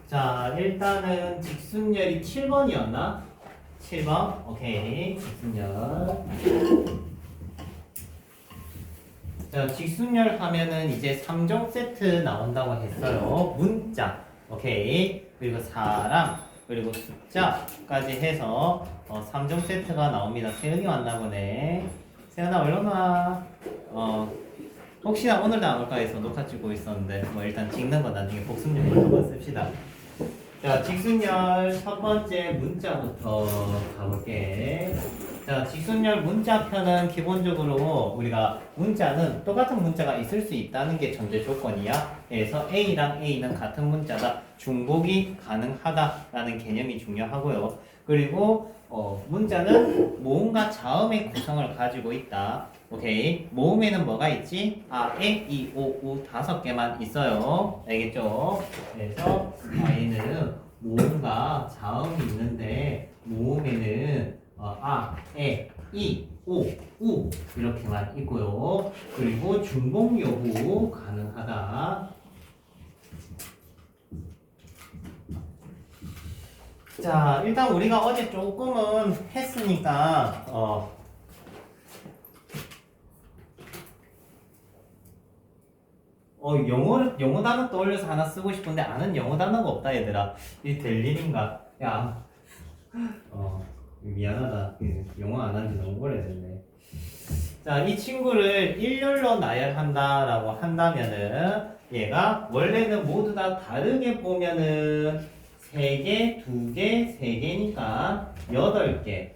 자, 일단은 직순열이 7번이었나? 7번. 오케이. 직순열. 자, 직순열 하면은 이제 3종 세트 나온다고 했어요. 문자. 오케이. 그리고 사람. 그리고 숫자까지 해서 3종 세트가 나옵니다. 세은이 왔나 보네. 세은아, 얼른 와. 혹시나 오늘도 안 올까 해서 녹화 찍고 있었는데, 뭐 일단 찍는 거 나중에 복습용으로 한번 씁시다. 자, 직순열 첫 번째 문자부터 가볼게. 자, 직순열 문자편은 기본적으로 우리가 문자는 똑같은 문자가 있을 수 있다는 게 전제 조건이야. 그래서 A랑 A는 같은 문자다. 중복이 가능하다라는 개념이 중요하고요. 그리고 문자는 모음과 자음의 구성을 가지고 있다. 오케이. 모음에는 뭐가 있지? 아, 에, 이, 오, 우 5개만 있어요. 알겠죠? 그래서 얘는 모음과 자음이 있는데 모음에는 아, 에, 이, 오, 우 이렇게만 있고요. 그리고 중복 여부 가능하다. 자, 일단 우리가 어제 조금은 했으니까 영어 단어 떠올려서 하나 쓰고 싶은데 아는 영어 단어가 없다 얘들아. 이 될 일인가? 야, 미안하다. 영어 안 한 지 너무 오래됐네. 자, 이 친구를 일렬로 나열한다라고 한다면은 얘가 원래는 모두 다 다르게 보면은 3개, 2개, 3개니까 8개.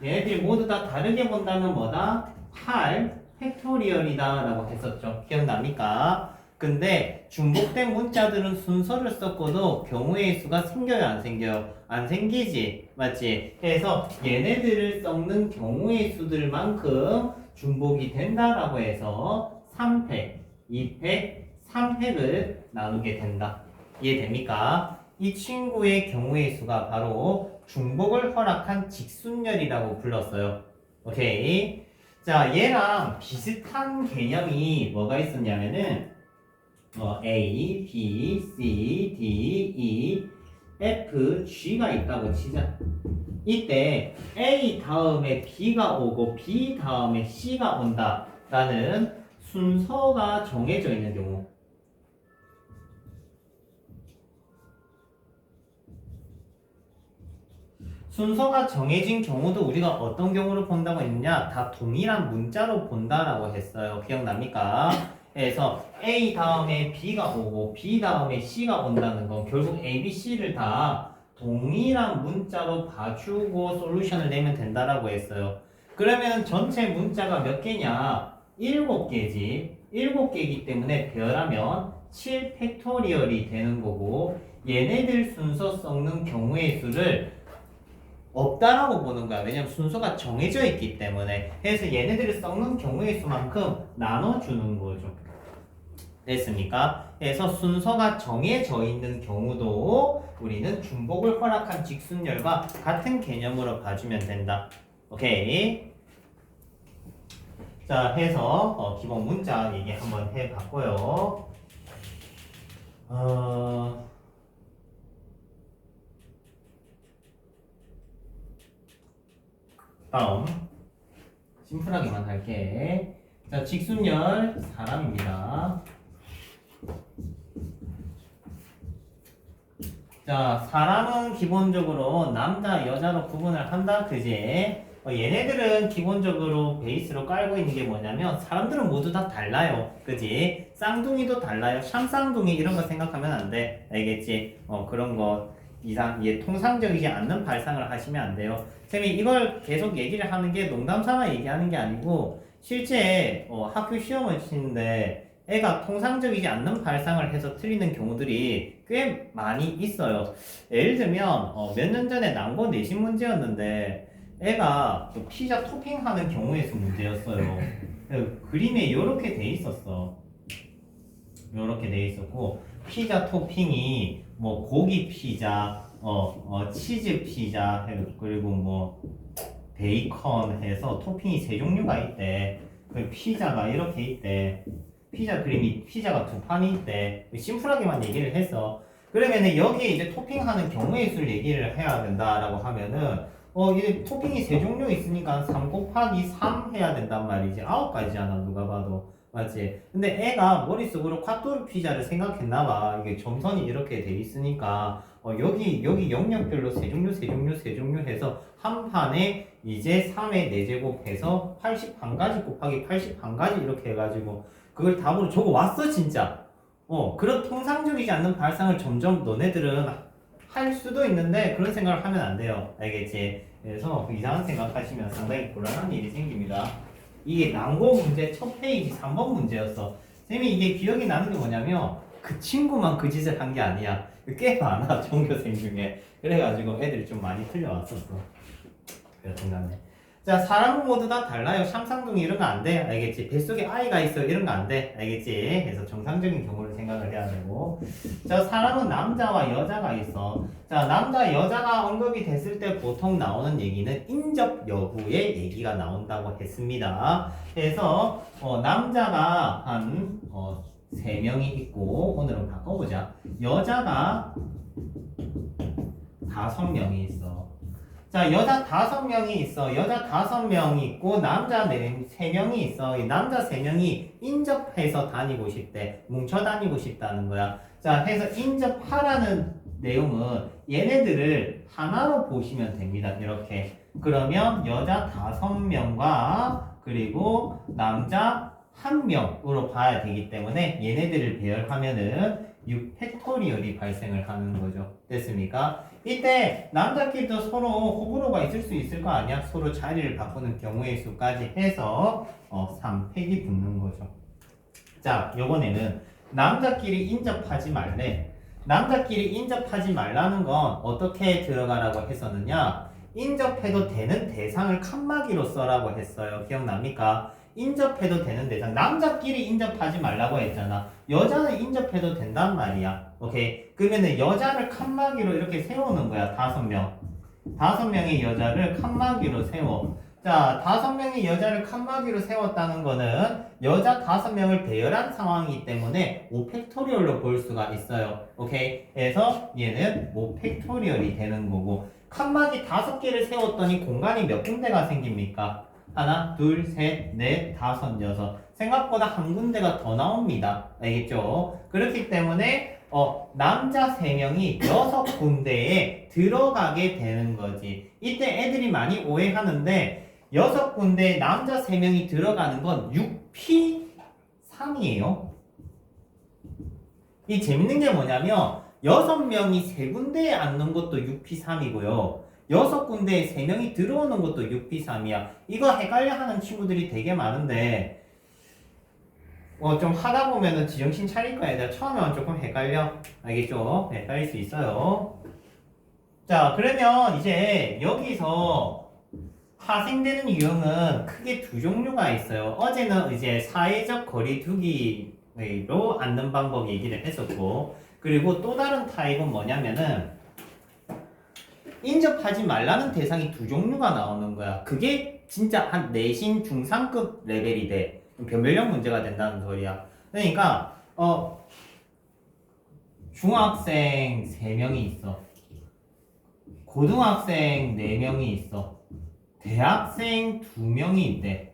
얘네들이 모두 다 다르게 본다면 뭐다? 8 팩토리얼이다 라고 했었죠. 기억납니까? 근데 중복된 문자들은 순서를 섞어도 경우의 수가 생겨요, 안 생겨요? 안 생기지, 맞지? 그래서 얘네들을 섞는 경우의 수들만큼 중복이 된다라고 해서 3팩, 2팩, 3팩을 나누게 된다. 이해됩니까? 이 친구의 경우의 수가 바로 중복을 허락한 직순열이라고 불렀어요. 오케이. 자, 얘랑 비슷한 개념이 뭐가 있었냐면은 A, B, C, D, E, F, G가 있다고 치자. 이때 A 다음에 B가 오고 B 다음에 C가 온다라는 순서가 정해져 있는 경우. 순서가 정해진 경우도 우리가 어떤 경우로 본다고 했느냐? 다 동일한 문자로 본다라고 했어요. 기억납니까? 그래서 A 다음에 B가 오고 B 다음에 C가 온다는 건 결국 A, B, C를 다 동일한 문자로 봐주고 솔루션을 내면 된다라고 했어요. 그러면 전체 문자가 몇 개냐? 7개지. 7개이기 때문에 배열하면 7 팩토리얼이 되는 거고 얘네들 순서 섞는 경우의 수를 없다라고 보는 거야. 왜냐면 순서가 정해져 있기 때문에. 그래서 얘네들을 섞는 경우의 수만큼 나눠주는 거죠. 됐습니까? 그래서 순서가 정해져 있는 경우도 우리는 중복을 허락한 직순열과 같은 개념으로 봐주면 된다. 오케이. 자, 해서 기본 문자 얘기 한번 해봤고요. 다음 심플하게만 할게. 자, 직순열 사람입니다. 자, 사람은 기본적으로 남자, 여자로 구분을 한다, 그지? 얘네들은 기본적으로 베이스로 깔고 있는 게 뭐냐면 사람들은 모두 다 달라요, 그지? 쌍둥이도 달라요. 샴쌍둥이 이런 거 생각하면 안 돼, 알겠지? 그런 거 이게 통상적이지 않는 발상을 하시면 안 돼요. 쌤이 이걸 계속 얘기를 하는 게 농담 삼아 얘기하는 게 아니고 실제 학교 시험을 치는데 애가 통상적이지 않는 발상을 해서 틀리는 경우들이 꽤 많이 있어요. 예를 들면 몇 년 전에 난고 내신 문제였는데 애가 그 피자 토핑하는 경우의 수 문제였어요. 그림에 이렇게 돼 있었어. 이렇게 돼 있었고 피자 토핑이 뭐 고기 피자, 치즈 피자, 그리고 뭐 베이컨 해서 토핑이 3종류가 있대. 그 피자가 이렇게 있대. 피자 그림이 피자가 2판이 있대. 심플하게만 얘기를 했어. 그러면은 여기에 이제 토핑하는 경우의 수를 얘기를 해야 된다라고 하면은 이제 토핑이 세 종류 있으니까 3 곱하기 3 해야 된단 말이지. 9가지잖아 누가 봐도. 맞지? 근데 애가 머릿속으로 콰토르 피자를 생각했나봐. 이게 점선이 이렇게 돼 있으니까 여기 영역별로 세 종류 해서 한 판에 이제 3의 4제곱 해서 80반가지 곱하기 80반가지 이렇게 해가지고 그걸 답으로 적어 왔어 진짜. 그런 통상적이지 않는 발상을 점점 너네들은 할 수도 있는데 그런 생각을 하면 안 돼요. 알겠지? 그래서 이상한 생각하시면 상당히 곤란한 일이 생깁니다. 이게 난고 문제 첫 페이지 3번 문제였어. 쌤이 이게 기억이 나는 게 뭐냐면 그 친구만 그 짓을 한 게 아니야. 꽤 많아 전교생 중에. 그래가지고 애들이 좀 많이 틀려왔었어. 그렇긴 하네. 자, 사람은 모두 다 달라요. 쌍쌍둥이 이런 거 안 돼. 알겠지? 뱃속에 아이가 있어. 이런 거 안 돼. 알겠지? 그래서 정상적인 경우를 생각을 해야 되고. 자, 사람은 남자와 여자가 있어. 자, 남자, 여자가 언급이 됐을 때 보통 나오는 얘기는 인접 여부의 얘기가 나온다고 했습니다. 그래서, 남자가 한, 3명이 있고, 오늘은 바꿔보자. 여자가 5명이 있어. 자, 여자 5명이 있어. 여자 5명이 있고 남자 3명이 있어. 이 남자 3명이 인접해서 다니고 싶대. 뭉쳐 다니고 싶다는 거야. 자, 해서 인접하라는 내용은 얘네들을 하나로 보시면 됩니다. 이렇게. 그러면 여자 5명과 그리고 남자 1명으로 봐야 되기 때문에 얘네들을 배열하면은 6팩토리얼이 발생을 하는 거죠. 됐습니까? 이때 남자끼리도 서로 호불호가 있을 수 있을 거 아니야? 서로 자리를 바꾸는 경우의 수까지 해서 3팩이 붙는 거죠. 자, 요번에는 남자끼리 인접하지 말래. 남자끼리 인접하지 말라는 건 어떻게 들어가라고 했었느냐? 인접해도 되는 대상을 칸막이로 써라고 했어요. 기억납니까? 인접해도 되는 대상. 남자끼리 인접하지 말라고 했잖아. 여자는 인접해도 된단 말이야. 오케이. 그러면은 여자를 칸막이로 이렇게 세우는 거야. 5명. 5명의 여자를 칸막이로 세워. 자, 5명의 여자를 칸막이로 세웠다는 거는 여자 5명을 배열한 상황이기 때문에 5팩토리얼로 볼 수가 있어요. 오케이. 그래서 얘는 5팩토리얼이 되는 거고, 칸막이 5개를 세웠더니 공간이 몇 군데가 생깁니까? 하나, 둘, 셋, 넷, 다섯, 여섯. 생각보다 한 군데가 더 나옵니다. 알겠죠? 그렇기 때문에 남자 3명이 6군데에 들어가게 되는 거지. 이때 애들이 많이 오해하는데 6군데에 남자 3명이 들어가는 건 6P3이에요. 이 재밌는 게 뭐냐면 6명이 3군데에 앉는 것도 6P3이고요. 6군데에 3명이 들어오는 것도 6P3이야. 이거 헷갈려 하는 친구들이 되게 많은데 좀 하다 보면은 지정신 차릴 거야. 내가 처음에는 조금 헷갈려. 알겠죠? 헷갈릴 수 있어요. 자, 그러면 이제 여기서 파생되는 유형은 크게 2종류가 있어요. 어제는 이제 사회적 거리 두기로 앉는 방법 얘기를 했었고, 그리고 또 다른 타입은 뭐냐면은 인접하지 말라는 대상이 2종류가 나오는 거야. 그게 진짜 한 내신 중상급 레벨이 돼. 변별력 문제가 된다는 소리야. 그러니까 중학생 3명이 있어. 고등학생 4명이 있어. 대학생 2명이 있대.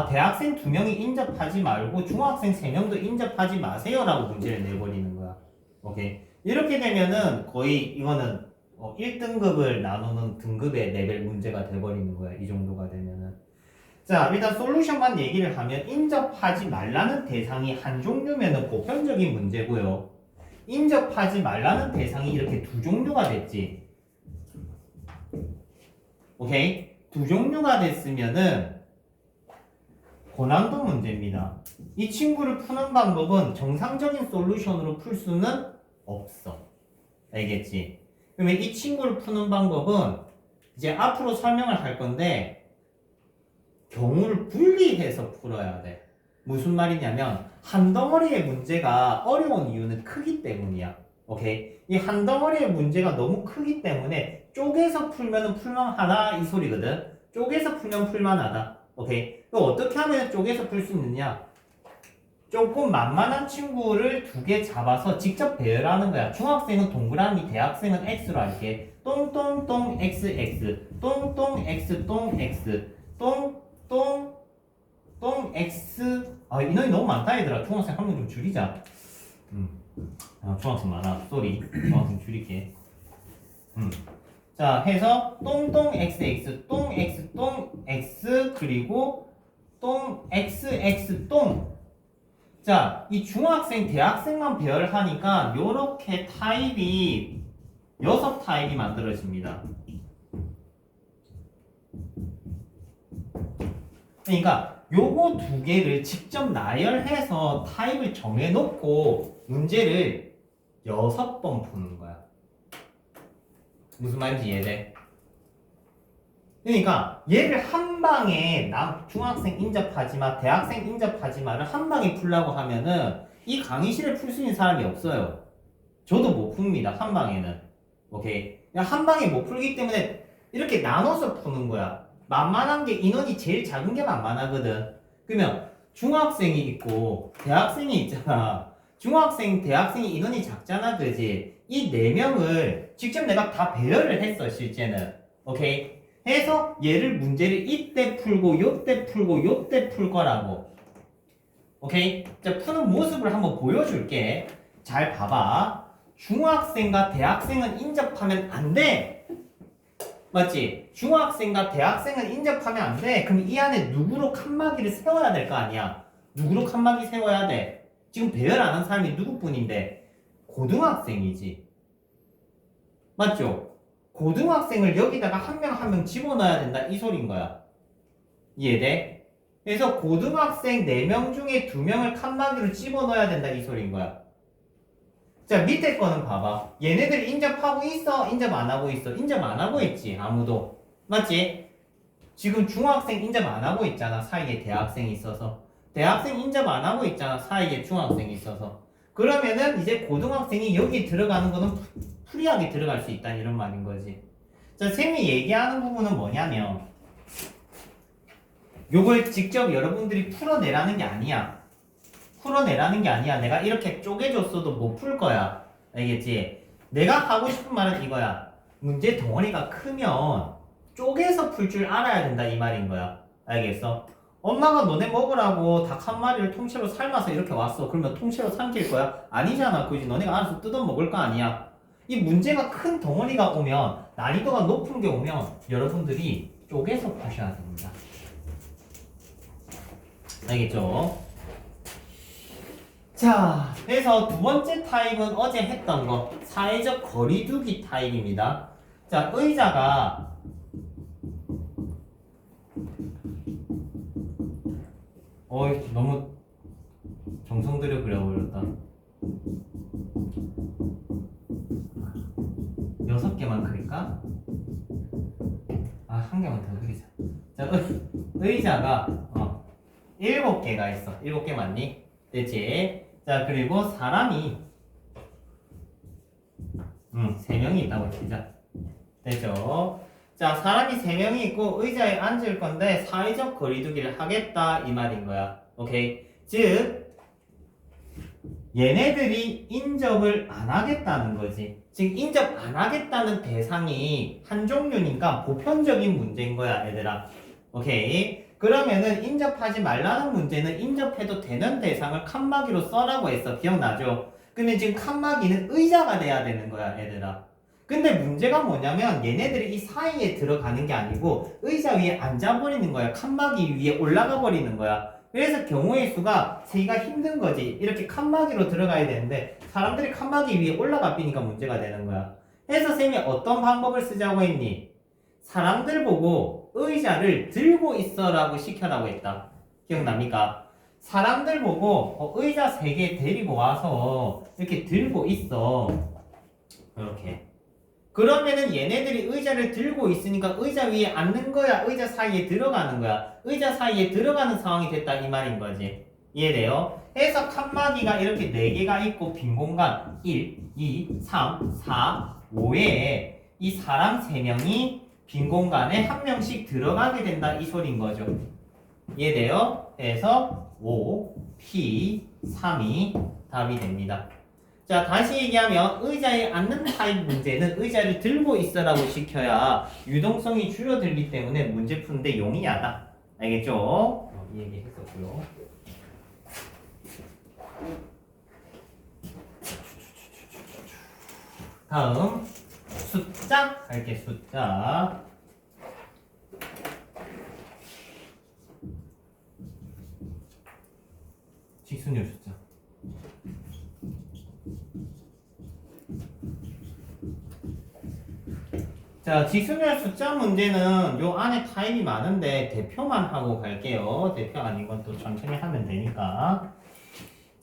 대학생 2명이 인접하지 말고 중학생 3명도 인접하지 마세요라고 문제를 내버리는 거야. 오케이. 이렇게 되면은 거의 이거는 1등급을 나누는 등급의 레벨 문제가 돼버리는 거야. 이 정도가 되면은. 자, 일단 솔루션만 얘기를 하면 인접하지 말라는 대상이 한 종류면은 보편적인 문제고요. 인접하지 말라는 대상이 이렇게 2종류가 됐지. 오케이? 2종류가 됐으면은 고난도 문제입니다. 이 친구를 푸는 방법은 정상적인 솔루션으로 풀 수는 없어. 알겠지? 그러면 이 친구를 푸는 방법은 이제 앞으로 설명을 할 건데 경우를 분리해서 풀어야 돼. 무슨 말이냐면 한 덩어리의 문제가 어려운 이유는 크기 때문이야. 오케이? 이 한 덩어리의 문제가 너무 크기 때문에 쪼개서 풀면 풀만하다 이 소리거든. 쪼개서 풀면 풀만하다. 오케이? 그럼 어떻게 하면 쪼개서 풀 수 있느냐? 조금 만만한 친구를 두 개 잡아서 직접 배열하는 거야. 중학생은 동그라미, 대학생은 X로 할게. 똥똥똥 XX, 똥똥 X, 똥 X, 똥똥 X. 아, 인원이 너무 많다 얘들아. 중학생 한 명 좀 줄이자. 중학생 많아. 쏘리. 중학생 줄일게. 자, 해서 똥똥 XX, 똥 X, 똥 X 그리고 똥 XX 똥. 자, 이 중학생, 대학생만 배열하니까 요렇게 타입이 6타입이 만들어집니다. 그러니까 요거 두 개를 직접 나열해서 타입을 정해놓고 문제를 6번 푸는 거야. 무슨 말인지 이해돼? 그러니까 얘를 한 방에 중학생 인접하지 마, 대학생 인접하지 마를 한 방에 풀라고 하면은 이 강의실에 풀 수 있는 사람이 없어요. 저도 못 풉니다. 한 방에는. 오케이. 한 방에 못 풀기 때문에 이렇게 나눠서 푸는 거야. 만만한 게 인원이 제일 작은 게 만만하거든. 그러면 중학생이 있고 대학생이 있잖아. 중학생, 대학생이 인원이 작잖아, 그지? 이 4명을 직접 내가 다 배열을 했어, 실제는. 오케이? 해서 얘를 문제를 이때 풀고 요때 풀고 요때 풀 거라고. 오케이? 자, 푸는 모습을 한번 보여줄게. 잘 봐봐. 중학생과 대학생은 인접하면 안 돼. 맞지? 중학생과 대학생은 인접하면 안 돼. 그럼 이 안에 누구로 칸막이를 세워야 될 거 아니야? 누구로 칸막이 세워야 돼? 지금 배열 안 한 사람이 누구뿐인데? 고등학생이지. 맞죠? 고등학생을 여기다가 한 명 한 명 집어넣어야 된다 이 소린 거야. 이해돼? 그래서 고등학생 4명 중에 2명을 칸막이로 집어넣어야 된다 이 소린 거야. 자, 밑에 거는 봐봐. 얘네들 인접하고 있어? 인접 안 하고 있어? 인접 안 하고 있지 아무도. 맞지? 지금 중학생 인접 안 하고 있잖아. 사이에 대학생이 있어서. 대학생 인접 안 하고 있잖아. 사이에 중학생이 있어서. 그러면은 이제 고등학생이 여기 들어가는 거는 프리하게 들어갈 수 있다 이런 말인 거지. 자, 쌤이 얘기하는 부분은 뭐냐면 요걸 직접 여러분들이 풀어내라는 게 아니야. 풀어내라는 게 아니야. 내가 이렇게 쪼개줬어도 못 풀 거야. 알겠지? 내가 하고 싶은 말은 이거야. 문제 덩어리가 크면 쪼개서 풀 줄 알아야 된다 이 말인 거야. 알겠어? 엄마가 너네 먹으라고 닭 한 마리를 통째로 삶아서 이렇게 왔어. 그러면 통째로 삼킬 거야? 아니잖아. 그지? 너네가 알아서 뜯어 먹을 거 아니야. 이 문제가 큰 덩어리가 오면, 난이도가 높은 게 오면 여러분들이 쪼개서 푸셔야 됩니다. 알겠죠? 자, 그래서 두 번째 타입은 어제 했던 거, 사회적 거리두기 타입입니다. 자, 의자가 너무 정성 들여 그려버렸다. 6개만 그릴까? 한 개만 더 그리자. 자, 의자가 7개가 있어. 7개 맞니? 됐지? 자, 그리고 사람이 3명이 있다고 치자. 됐죠? 자, 사람이 3명이 있고 의자에 앉을 건데 사회적 거리두기를 하겠다 이 말인 거야. 오케이? 즉 얘네들이 인접을 안 하겠다는 거지. 즉 인접 안 하겠다는 대상이 한 종류니까 보편적인 문제인 거야, 얘들아. 오케이? 그러면은 인접하지 말라는 문제는 인접해도 되는 대상을 칸막이로 써라고 했어. 기억나죠? 근데 지금 칸막이는 의자가 돼야 되는 거야, 얘들아. 근데 문제가 뭐냐면 얘네들이 이 사이에 들어가는 게 아니고 의자 위에 앉아버리는 거야. 칸막이 위에 올라가 버리는 거야. 그래서 경우의 수가 세기가 힘든 거지. 이렇게 칸막이로 들어가야 되는데 사람들이 칸막이 위에 올라가 삐니까 문제가 되는 거야. 그래서 쌤이 어떤 방법을 쓰자고 했니? 사람들 보고 의자를 들고 있어라고 시켜라고 했다. 기억납니까? 사람들 보고 의자 3개 데리고 와서 이렇게 들고 있어. 이렇게. 그러면은 얘네들이 의자를 들고 있으니까 의자 위에 앉는 거야? 의자 사이에 들어가는 거야? 의자 사이에 들어가는 상황이 됐다 이 말인 거지. 이해돼요? 해서 칸막이가 이렇게 4개가 있고 빈 공간 1, 2, 3, 4, 5에 이 사람 3명이 빈 공간에 한 명씩 들어가게 된다 이 소린 거죠. 이해돼요? 해서 5, P, 3이 답이 됩니다. 자, 다시 얘기하면 의자에 앉는 타입 문제는 의자를 들고 있어라고 시켜야 유동성이 줄어들기 때문에 문제 푸는데 용이하다. 알겠죠? 이 얘기 했었고요. 다음 숫자 할게. 숫자. 직순열 숫자. 자, 직순열 숫자 문제는 요 안에 타입이 많은데 대표만 하고 갈게요. 대표 아닌 건 또 천천히 하면 되니까.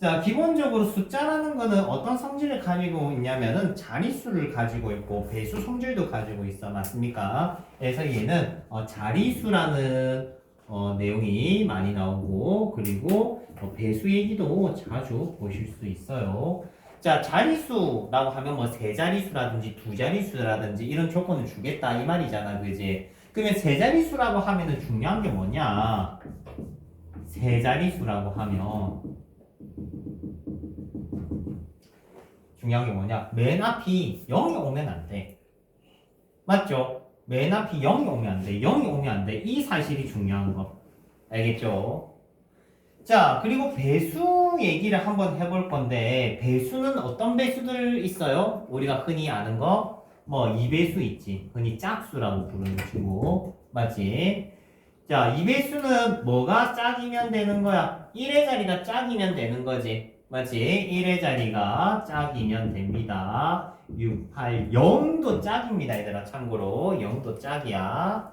자, 기본적으로 숫자라는 거는 어떤 성질을 가지고 있냐면은 자릿수를 가지고 있고 배수 성질도 가지고 있어. 맞습니까? 그래서 얘는 자릿수라는 내용이 많이 나오고 그리고 배수 얘기도 자주 보실 수 있어요. 자, 자릿수라고 하면 뭐 세 자릿수라든지 두 자릿수라든지 이런 조건을 주겠다 이 말이잖아. 그지? 그러면 세 자릿수라고 하면은 중요한 게 뭐냐? 세 자릿수라고 하면 중요한 게 뭐냐? 맨 앞이 0이 오면 안 돼. 맞죠? 맨 앞이 0이 오면 안 돼. 0이 오면 안 돼. 이 사실이 중요한 거. 알겠죠? 자, 그리고 배수 얘기를 한번 해볼 건데 배수는 어떤 배수들 있어요? 우리가 흔히 아는 거? 뭐 이배수 있지. 흔히 짝수라고 부르는 친구. 맞지? 자, 이배수는 뭐가 짝이면 되는 거야? 1의 자리가 짝이면 되는 거지. 맞지? 1의 자리가 짝이면 됩니다. 6, 8, 0도 짝입니다. 얘들아 참고로 0도 짝이야.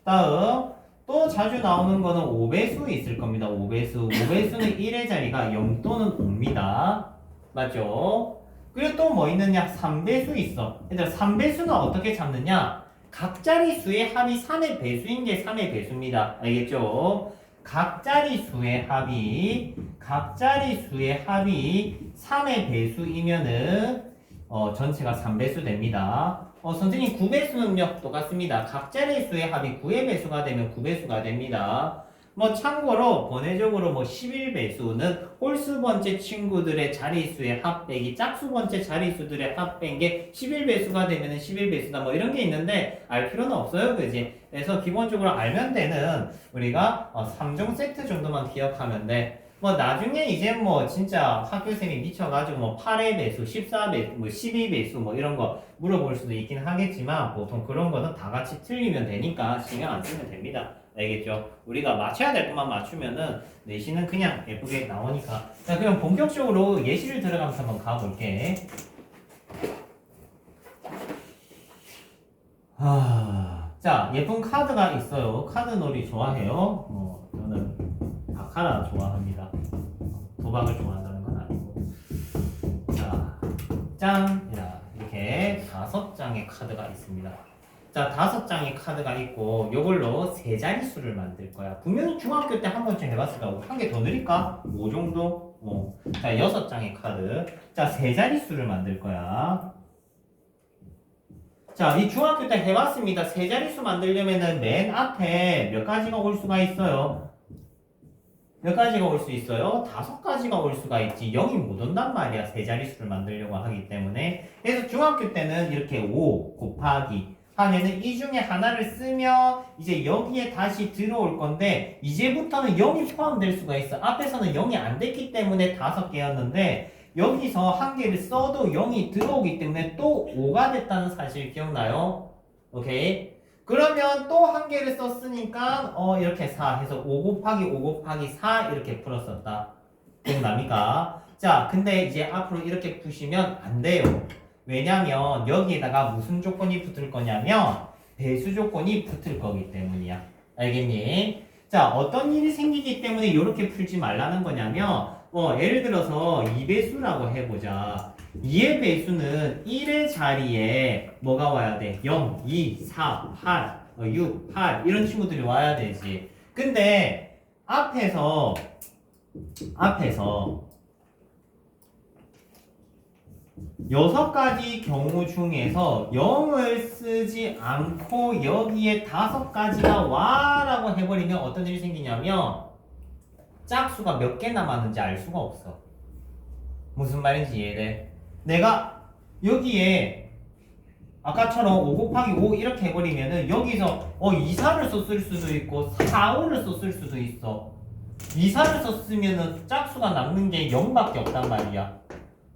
다음 또 자주 나오는 거는 5배수 있을 겁니다. 5배수. 5배수는 1의 자리가 0 또는 5입니다. 맞죠? 그리고 또 뭐 있느냐? 3배수 있어. 얘들아 3배수는 어떻게 잡느냐? 각 자릿수의 합이 3의 배수인 게 3의 배수입니다. 알겠죠? 각 자릿수의 합이 3의 배수이면은 전체가 3배수 됩니다. 선생님 9배수는요? 똑같습니다. 각 자릿수의 합이 9의 배수가 되면 9배수가 됩니다. 뭐 참고로 번외적으로 뭐 11배수는 홀수 번째 친구들의 자릿수의 합 빼기 짝수 번째 자릿수들의 합 뺀 게 11배수가 되면 11배수다 뭐 이런 게 있는데 알 필요는 없어요. 그지? 그래서 기본적으로 알면 되는 우리가 3종 세트 정도만 기억하면 돼. 뭐 나중에 이제 뭐 진짜 학교생이 미쳐가지고 뭐 8의 배수, 14배수, 뭐 12배수 뭐 이런 거 물어볼 수도 있긴 하겠지만 보통 그런 거는 다 같이 틀리면 되니까 신경 안 쓰면 됩니다. 알겠죠? 우리가 맞춰야 될 것만 맞추면은 내신은 그냥 예쁘게 나오니까. 자, 그럼 본격적으로 예시를 들어가면서 한번 가볼게. 자, 예쁜 카드가 있어요. 카드 놀이 좋아해요. 저는 바카라 좋아합니다. 도박을 좋아한다는 건 아니고. 자, 짠! 이렇게 5장의 카드가 있습니다. 자, 5장의 카드가 있고 요걸로 세 자릿수를 만들 거야. 분명히 중학교 때 한 번쯤 해봤을 거고 한 개 더 늘릴까? 5 정도? 자, 6장의 카드. 자, 세 자릿수를 만들 거야. 자, 이 중학교 때 해봤습니다. 세 자릿수 만들려면은 맨 앞에 몇 가지가 올 수가 있어요? 몇 가지가 올 수 있어요? 5가지가 올 수가 있지. 0이 못 온단 말이야. 세 자릿수를 만들려고 하기 때문에. 그래서 중학교 때는 이렇게 5 곱하기 하면은 이 중에 하나를 쓰면 이제 여기에 다시 들어올 건데 이제부터는 0이 포함될 수가 있어. 앞에서는 0이 안 됐기 때문에 5개였는데 여기서 한 개를 써도 0이 들어오기 때문에 또 5가 됐다는 사실 기억나요? 오케이? 그러면 또 한 개를 썼으니까 이렇게 4 해서 5 곱하기 5 곱하기 4 이렇게 풀었었다. 기억납니까? 자, 근데 이제 앞으로 이렇게 푸시면 안 돼요. 왜냐면 여기에다가 무슨 조건이 붙을 거냐면 배수 조건이 붙을 거기 때문이야. 알겠니? 자, 어떤 일이 생기기 때문에 이렇게 풀지 말라는 거냐면 예를 들어서 2배수라고 해보자. 2의 배수는 1의 자리에 뭐가 와야 돼? 0, 2, 4, 8, 6, 8 이런 친구들이 와야 되지. 근데 앞에서 6가지 경우 중에서 0을 쓰지 않고 여기에 5가지가 와라고 해버리면 어떤 일이 생기냐면 짝수가 몇 개 남았는지 알 수가 없어. 무슨 말인지 이해돼? 내가 여기에 아까처럼 5 곱하기 5 이렇게 해버리면은 여기서 2, 4를 썼을 수도 있고 4, 5를 썼을 수도 있어. 2, 4를 썼으면은 짝수가 남는 게 0밖에 없단 말이야.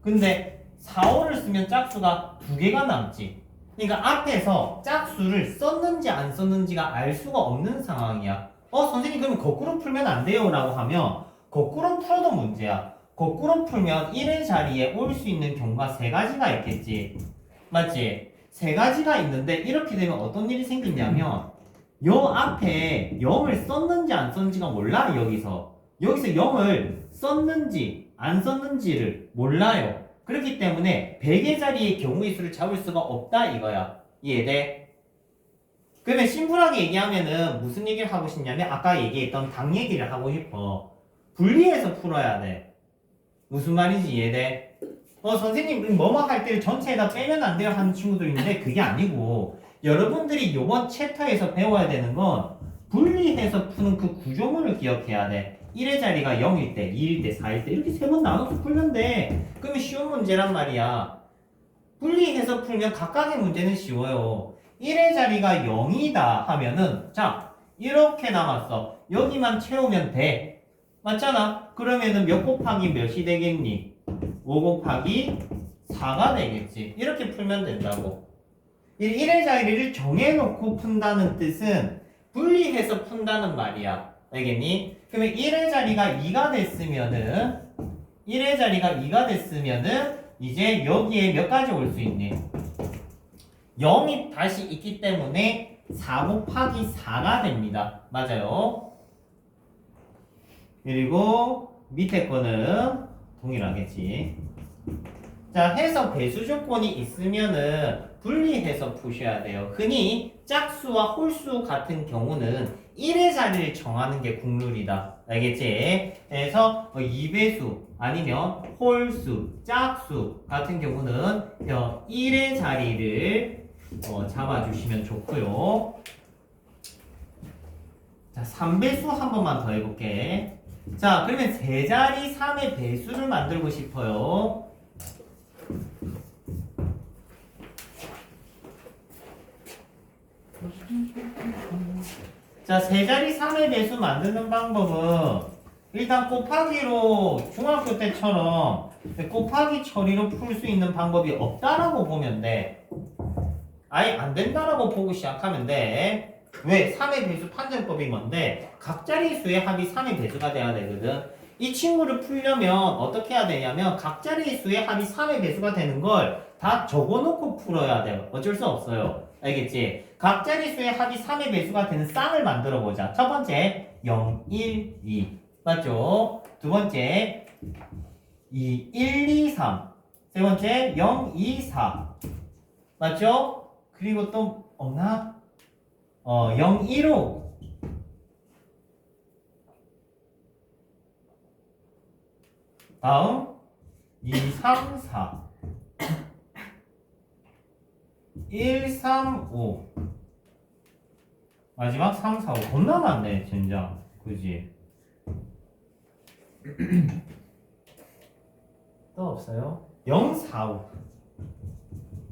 근데 4, 5를 쓰면 짝수가 2개가 남지. 그러니까 앞에서 짝수를 썼는지 안 썼는지가 알 수가 없는 상황이야. 선생님 그러면 거꾸로 풀면 안 돼요 라고 하면 거꾸로 풀어도 문제야. 거꾸로 풀면 1의 자리에 올 수 있는 경우가 3가지가 있겠지. 맞지? 3가지가 있는데 이렇게 되면 어떤 일이 생기냐면 요 앞에 0을 썼는지 안 썼는지가 몰라. 여기서 0을 썼는지 안 썼는지를 몰라요. 그렇기 때문에 100의 자리의 경우의 수를 잡을 수가 없다 이거야. 이해돼? 그러면 심플하게 얘기하면은 무슨 얘기를 하고 싶냐면 아까 얘기했던 당 얘기를 하고 싶어. 분리해서 풀어야 돼. 무슨 말인지 이해돼? 선생님 뭐뭐 할 때 전체에다 빼면 안 돼요 하는 친구들 있는데 그게 아니고 여러분들이 이번 챕터에서 배워야 되는 건 분리해서 푸는 그 구조물을 기억해야 돼. 1의 자리가 0일 때, 2일 때, 4일 때 이렇게 3번 나눠서 풀면 돼. 그러면 쉬운 문제란 말이야. 분리해서 풀면 각각의 문제는 쉬워요. 1의 자리가 0이다 하면은 자 이렇게 남았어. 여기만 채우면 돼. 맞잖아? 그러면은 몇 곱하기 몇이 되겠니? 5 곱하기 4가 되겠지. 이렇게 풀면 된다고. 1의 자리를 정해놓고 푼다는 뜻은 분리해서 푼다는 말이야. 알겠니? 그러면 1의 자리가 2가 됐으면은 1의 자리가 2가 됐으면은 이제 여기에 몇 가지 올 수 있니? 0이 다시 있기 때문에 4 곱하기 4가 됩니다. 맞아요. 그리고 밑에 거는 동일하겠지. 자, 해서 배수 조건이 있으면은 분리해서 푸셔야 돼요. 흔히 짝수와 홀수 같은 경우는 1의 자리를 정하는 게 국룰이다. 알겠지? 그래서 2배수 아니면 홀수, 짝수 같은 경우는 1의 자리를 잡아주시면 좋고요. 자, 3배수 한 번만 더 해볼게. 자, 그러면 세 자리 3의 배수를 만들고 싶어요. 자, 세 자리 3의 배수 만드는 방법은 일단 곱하기로 중학교 때처럼 곱하기 처리로 풀 수 있는 방법이 없다라고 보면 돼. 아예 안 된다라고 보고 시작하면 돼. 왜? 3의 배수 판정법이 뭔데? 각 자릿수의 합이 3의 배수가 돼야 되거든. 이 친구를 풀려면 어떻게 해야 되냐면 각 자릿수의 합이 3의 배수가 되는 걸 다 적어놓고 풀어야 돼요. 어쩔 수 없어요. 알겠지? 각 자릿수의 합이 3의 배수가 되는 쌍을 만들어 보자. 첫 번째 0, 1, 2 맞죠? 두 번째 2, 1, 2, 3 세 번째 0, 2, 4 맞죠? 그리고 또 없나? 0, 1, 5 다음 2, 3, 4 1, 3, 5 마지막 3, 4, 5 겁나 많네 진짜 그지? 또 없어요? 0, 4,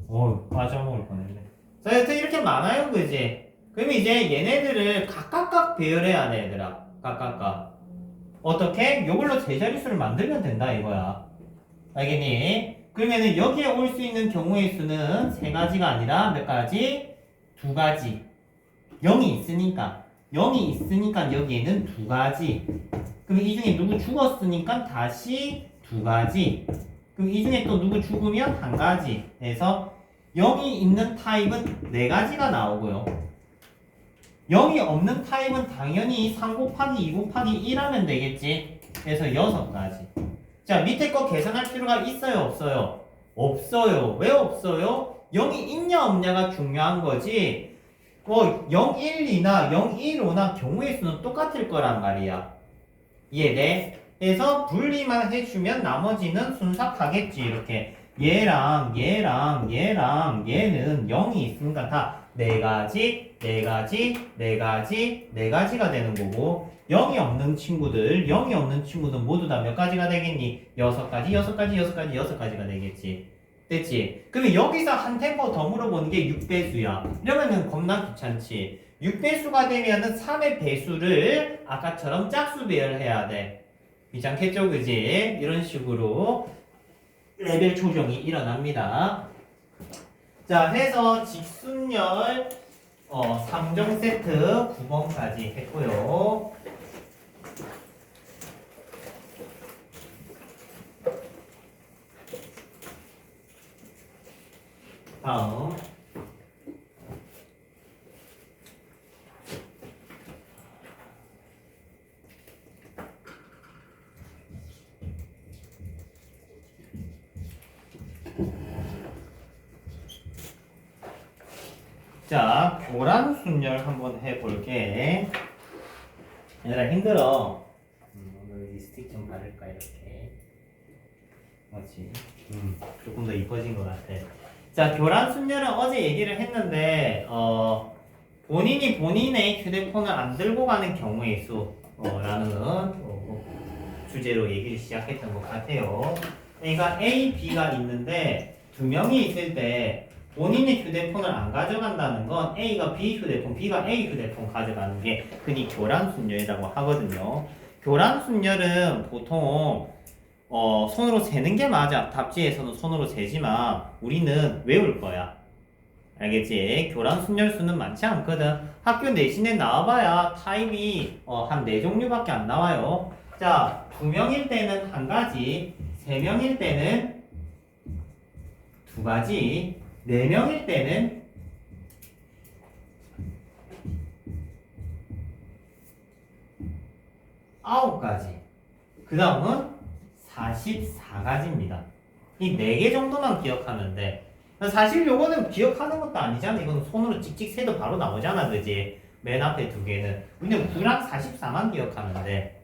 5 빠져먹을 뻔했네. 자 여튼 이렇게 많아요 그지? 그러면 이제 얘네들을 각각 배열해야 돼 얘들아. 각각 어떻게? 요걸로 제자릿수를 만들면 된다 이거야. 알겠니? 그러면은 여기에 올 수 있는 경우의 수는 세 가지가 아니라 몇 가지? 두 가지. 0이 있으니까 여기에는 두 가지. 그럼 이 중에 누구 죽었으니까 다시 두 가지. 그럼 이 중에 또 누구 죽으면 한 가지. 그래서 0이 있는 타입은 네 가지가 나오고요. 0이 없는 타입은 당연히 3 곱하기 2 곱하기 1 하면 되겠지. 그래서 6가지. 자, 밑에 거 계산할 필요가 있어요, 없어요? 없어요. 왜 없어요? 0이 있냐 없냐가 중요한 거지. 0, 1, 2나 0, 1, 5나 경우의 수는 똑같을 거란 말이야. 이해돼? 그래서 분리만 해주면 나머지는 순삭하겠지. 이렇게 얘는 0이 있으니까 다 네 가지가 되는 거고 0이 없는 친구들 모두 다 몇 가지가 되겠니? 6가지가 되겠지. 됐지? 그러면 여기서 한 템포 더 물어보는 게 6배수야. 이러면은 겁나 귀찮지. 6배수가 되면은 3의 배수를 아까처럼 짝수 배열해야 돼. 귀찮겠죠, 그지? 이런 식으로 레벨 조정이 일어납니다. 자, 해서 직순열 3종 세트 9번까지 했고요. 다음 자, 교란순열 한번 해볼게. 얘들아 힘들어. 오늘 립스틱 좀 바를까 이렇게. 그렇지. 조금 더 이뻐진 것 같아. 자, 교란순열은 어제 얘기를 했는데 본인이 본인의 휴대폰을 안 들고 가는 경우의 수라는 주제로 얘기를 시작했던 것 같아요. 그러니까 A, B가 있는데 두 명이 있을 때 본인의 휴대폰을 안 가져간다는 건 A가 B 휴대폰, B가 A 휴대폰 가져가는 게 흔히 교란순열이라고 하거든요. 교란순열은 보통 손으로 세는 게 맞아. 답지에서는 손으로 세지만 우리는 외울 거야. 알겠지? 교란순열수는 많지 않거든. 학교 내신에 나와봐야 타입이 한 4종류밖에 안 나와요. 자, 2명일 때는 한 가지, 3명일 때는 2가지, 4명일 때는 9가지. 그 다음은 44가지입니다. 이 4개 정도만 기억하면 돼. 사실 요거는 기억하는 것도 아니잖아. 이건 손으로 찍찍 세도 바로 나오잖아. 그지? 맨 앞에 2개는. 우리는 9랑 44만 기억하면 돼.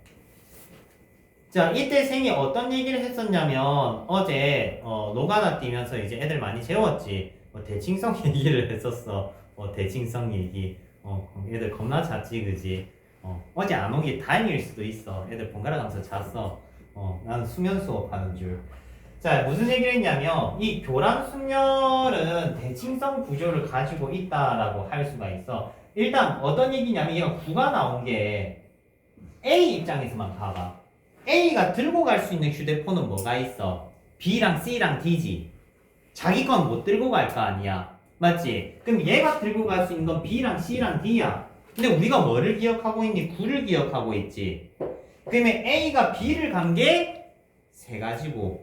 자, 이때 생이 어떤 얘기를 했었냐면 어제 노가다 뛰면서 이제 애들 많이 재웠지. 대칭성 얘기를 했었어. 대칭성 얘기. 애들 겁나 잤지, 그지? 어제 안 온 게 다행일 수도 있어. 애들 번갈아 가면서 잤어. 나는 수면 수업하는 줄. 자, 무슨 얘기를 했냐면 이 교란순열은 대칭성 구조를 가지고 있다라고 할 수가 있어. 일단 어떤 얘기냐면 얘가 9가 나온 게 A 입장에서만 봐봐. A가 들고 갈 수 있는 휴대폰은 뭐가 있어? B랑 C랑 D지. 자기 건 못 들고 갈 거 아니야. 맞지? 그럼 얘가 들고 갈 수 있는 건 B랑 C랑 D야. 근데 우리가 뭐를 기억하고 있니? 9를 기억하고 있지. 그러면 A가 B를 간 게 3가지고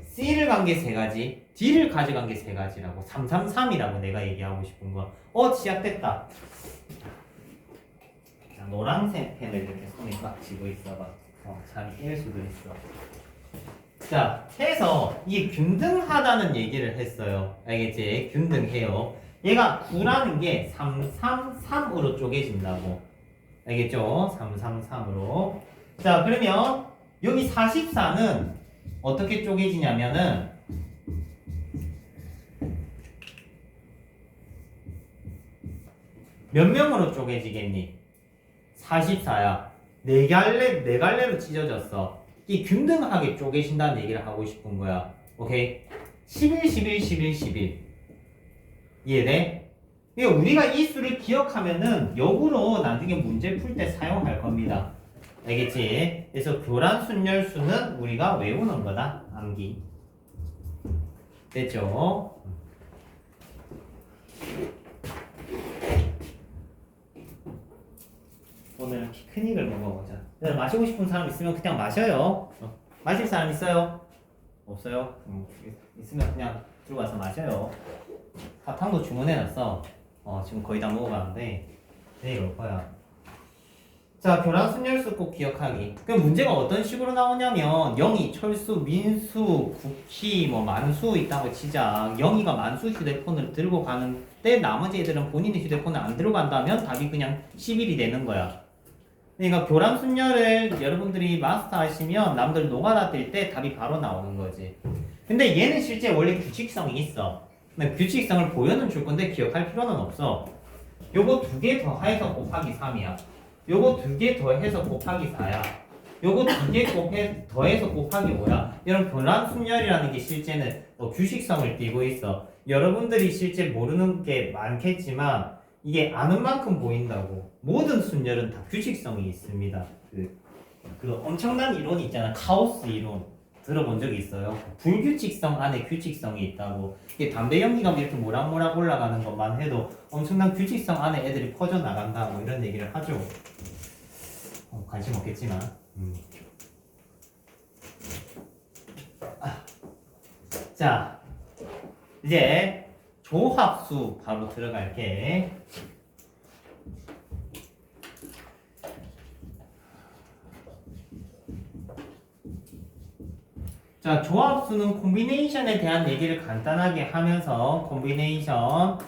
C를 간 게 3가지, D를 가져간 게 3가지라고 333이라고 내가 얘기하고 싶은 거. 시작됐다. 자, 노란색 펜을 이렇게 손에 꽉 쥐고 있어봐. 잠이 깰 수도 있어. 자, 해서 이 균등하다는 얘기를 했어요. 알겠지? 균등해요. 얘가 9라는 게 333으로 쪼개진다고. 알겠죠? 333으로. 자, 그러면 여기 44는 어떻게 쪼개지냐면은 몇 명으로 쪼개지겠니? 44야. 네 갈래로 찢어졌어. 이 균등하게 쪼개진다는 얘기를 하고 싶은 거야. 오케이? 11. 이해돼? 그러니까 우리가 이 수를 기억하면은 역으로 나중에 문제 풀 때 사용할 겁니다. 알겠지? 그래서 교란순열수는 우리가 외우는 거다. 암기. 됐죠? 오늘 피크닉을 먹어보자. 마시고 싶은 사람 있으면 그냥 마셔요. 마실 사람 있어요? 없어요? 있으면 그냥 들어가서 마셔요. 사탕도 주문해놨어. 지금 거의 다 먹어가는데 내일 올 거야. 자, 교란순열수 꼭 기억하기. 그 문제가 어떤 식으로 나오냐면 영희, 철수, 민수, 국희, 만수 있다고 치자. 영희가 만수 휴대폰을 들고 가는데 나머지 애들은 본인의 휴대폰을 안 들어간다면 답이 그냥 11이 되는 거야. 그러니까 교란순열을 여러분들이 마스터하시면 남들 노가다 뛸 때 답이 바로 나오는 거지. 근데 얘는 실제 원래 규칙성이 있어. 근데 규칙성을 보여는 줄 건데 기억할 필요는 없어. 요거 두 개 더해서 곱하기 3이야. 요거 두 개 더해서 곱하기 4야. 요거 두 개 더해서 곱하기 5야. 이런 변환순열이라는 게 실제는 규칙성을 띠고 있어. 여러분들이 실제 모르는 게 많겠지만 이게 아는 만큼 보인다고. 모든 순열은 다 규칙성이 있습니다. 그 엄청난 이론이 있잖아. 카오스 이론. 들어본 적이 있어요. 불규칙성 안에 규칙성이 있다고. 이게 담배 연기가 이렇게 모락모락 올라가는 것만 해도 엄청난 규칙성 안에 애들이 퍼져 나간다고 이런 얘기를 하죠. 관심 없겠지만. 자, 이제 조합수 바로 들어갈게. 자, 조합수는 콤비네이션에 대한 얘기를 간단하게 하면서 콤비네이션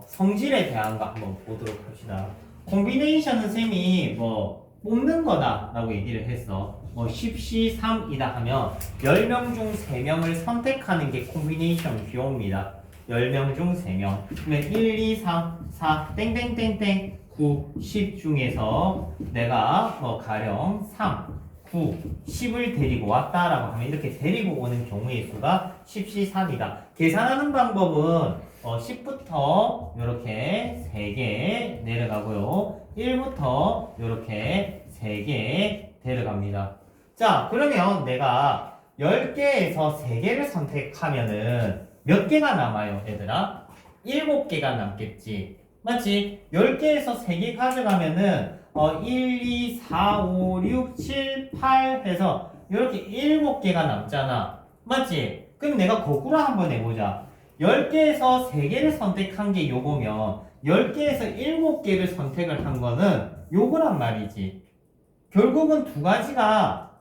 성질에 대한 거 한번 보도록 합시다. 콤비네이션은 쌤이 뭐 뽑는 거다 라고 얘기를 했어. 뭐 10시 3이다 하면 10명 중 3명을 선택하는 게 콤비네이션 비용입니다. 10명 중 3명. 그러면 1, 2, 3, 4, 땡땡땡땡 9, 10 중에서 내가 뭐 가령 3, 9, 10을 데리고 왔다라고 하면 이렇게 데리고 오는 경우의 수가 10시 3이다. 계산하는 방법은 10부터 이렇게 3개 내려가고요. 1부터 이렇게 3개 데려갑니다. 자, 그러면 내가 10개에서 3개를 선택하면은 몇 개가 남아요, 얘들아? 7개가 남겠지. 맞지? 10개에서 3개 가져가면은 1, 2, 4, 5, 6, 7, 8 해서 이렇게 7개가 남잖아. 맞지? 그럼 내가 거꾸로 한번 해보자. 10개에서 3개를 선택한 게 요거면 10개에서 7개를 선택을 한 거는 요거란 말이지. 결국은 두 가지가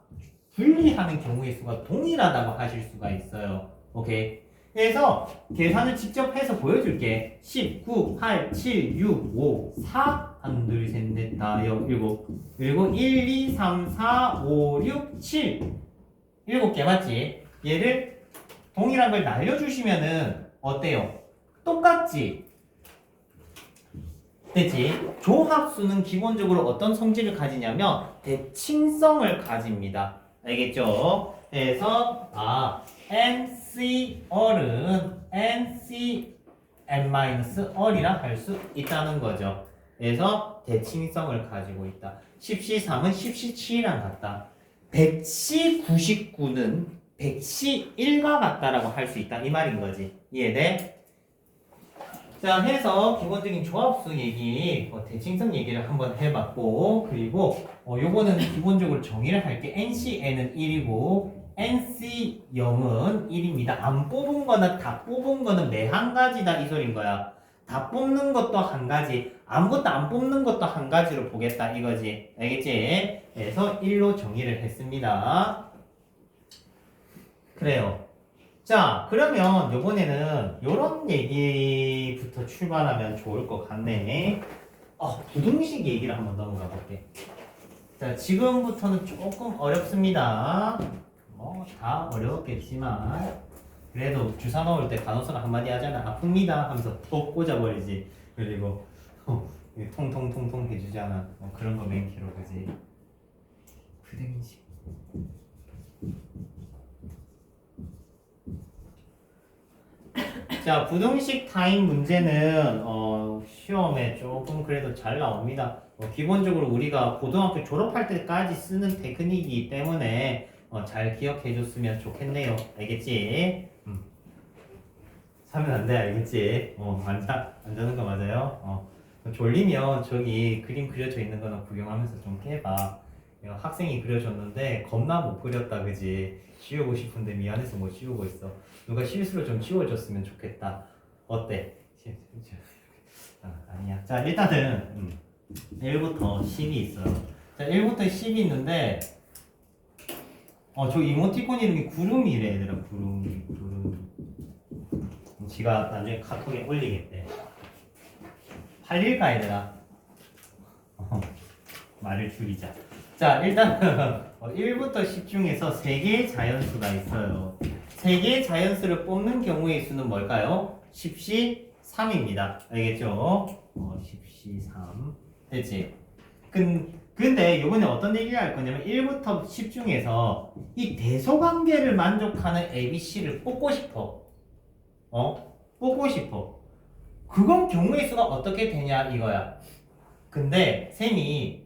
분리하는 경우의 수가 동일하다고 하실 수가 있어요. 오케이? 그래서 계산을 직접 해서 보여줄게. 10, 9, 8, 7, 6, 5, 4 1, 2, 3, 4, 5, 7 그리고 1, 2, 3, 4, 5, 6, 7 7개 맞지? 얘를 동일한 걸 날려주시면은 어때요? 똑같지? 됐지? 조합수는 기본적으로 어떤 성질을 가지냐면 대칭성을 가집니다. 알겠죠? 그래서 NC얼은 NCn-얼이라 할 수 있다는 거죠. 그래서 대칭성을 가지고 있다. 10시 3은 10시 7이랑 같다. 100시 99는 100시 1과 같다라고 할 수 있다. 이 말인 거지. 이해돼? 자, 해서 기본적인 조합수 얘기, 대칭성 얘기를 한번 해봤고, 그리고 요거는 기본적으로 정의를 할게. NCn은 1이고 NC0은 1입니다. 안 뽑은 거나 다 뽑은 거는 매 한 가지다 이 소린 거야. 다 뽑는 것도 한 가지, 아무것도 안 뽑는 것도 한 가지로 보겠다 이거지. 알겠지? 그래서 1로 정의를 했습니다. 그래요. 자, 그러면 요번에는 요런 얘기부터 출발하면 좋을 것 같네. 부등식 얘기를 한번 넘어가 볼게. 자, 지금부터는 조금 어렵습니다. 다 어려웠겠지만 그래도 주사 넣을 때 간호사가 한마디 하잖아. 아픕니다 하면서 톡 꽂아버리지. 그리고 통통통통 해주잖아. 그런 거 맨키로 그지. 부등식. 자, 부등식 타임 문제는 시험에 조금 그래도 잘 나옵니다. 기본적으로 우리가 고등학교 졸업할 때까지 쓰는 테크닉이기 때문에 잘 기억해 줬으면 좋겠네요. 알겠지? 사면 안 돼, 알겠지? 안 자는 거 맞아요? 졸리면 저기 그림 그려져 있는 거나 구경하면서 좀 깨봐. 학생이 그려줬는데 겁나 못 그렸다, 그지? 지우고 싶은데 미안해서 못 지우고 있어. 누가 실수로 좀 지워줬으면 좋겠다. 어때? 아니야. 자, 일단은 1부터 10이 있어요. 자, 1부터 10이 있는데 저 이모티콘 이름이 구름이래, 얘들아. 구름. 지가 나중에 카톡에 올리겠대. 팔릴까, 얘들아? 말을 줄이자. 자, 일단은 1부터 10 중에서 3개의 자연수가 있어요. 세 개의 자연수를 뽑는 경우의 수는 뭘까요? 10시 3입니다. 알겠죠? 10시 3. 됐지? 근데 요번에 어떤 얘기를 할 거냐면 1부터 10 중에서 이 대소관계를 만족하는 ABC를 뽑고 싶어. 뽑고 싶어. 그건 경우의 수가 어떻게 되냐 이거야. 근데 쌤이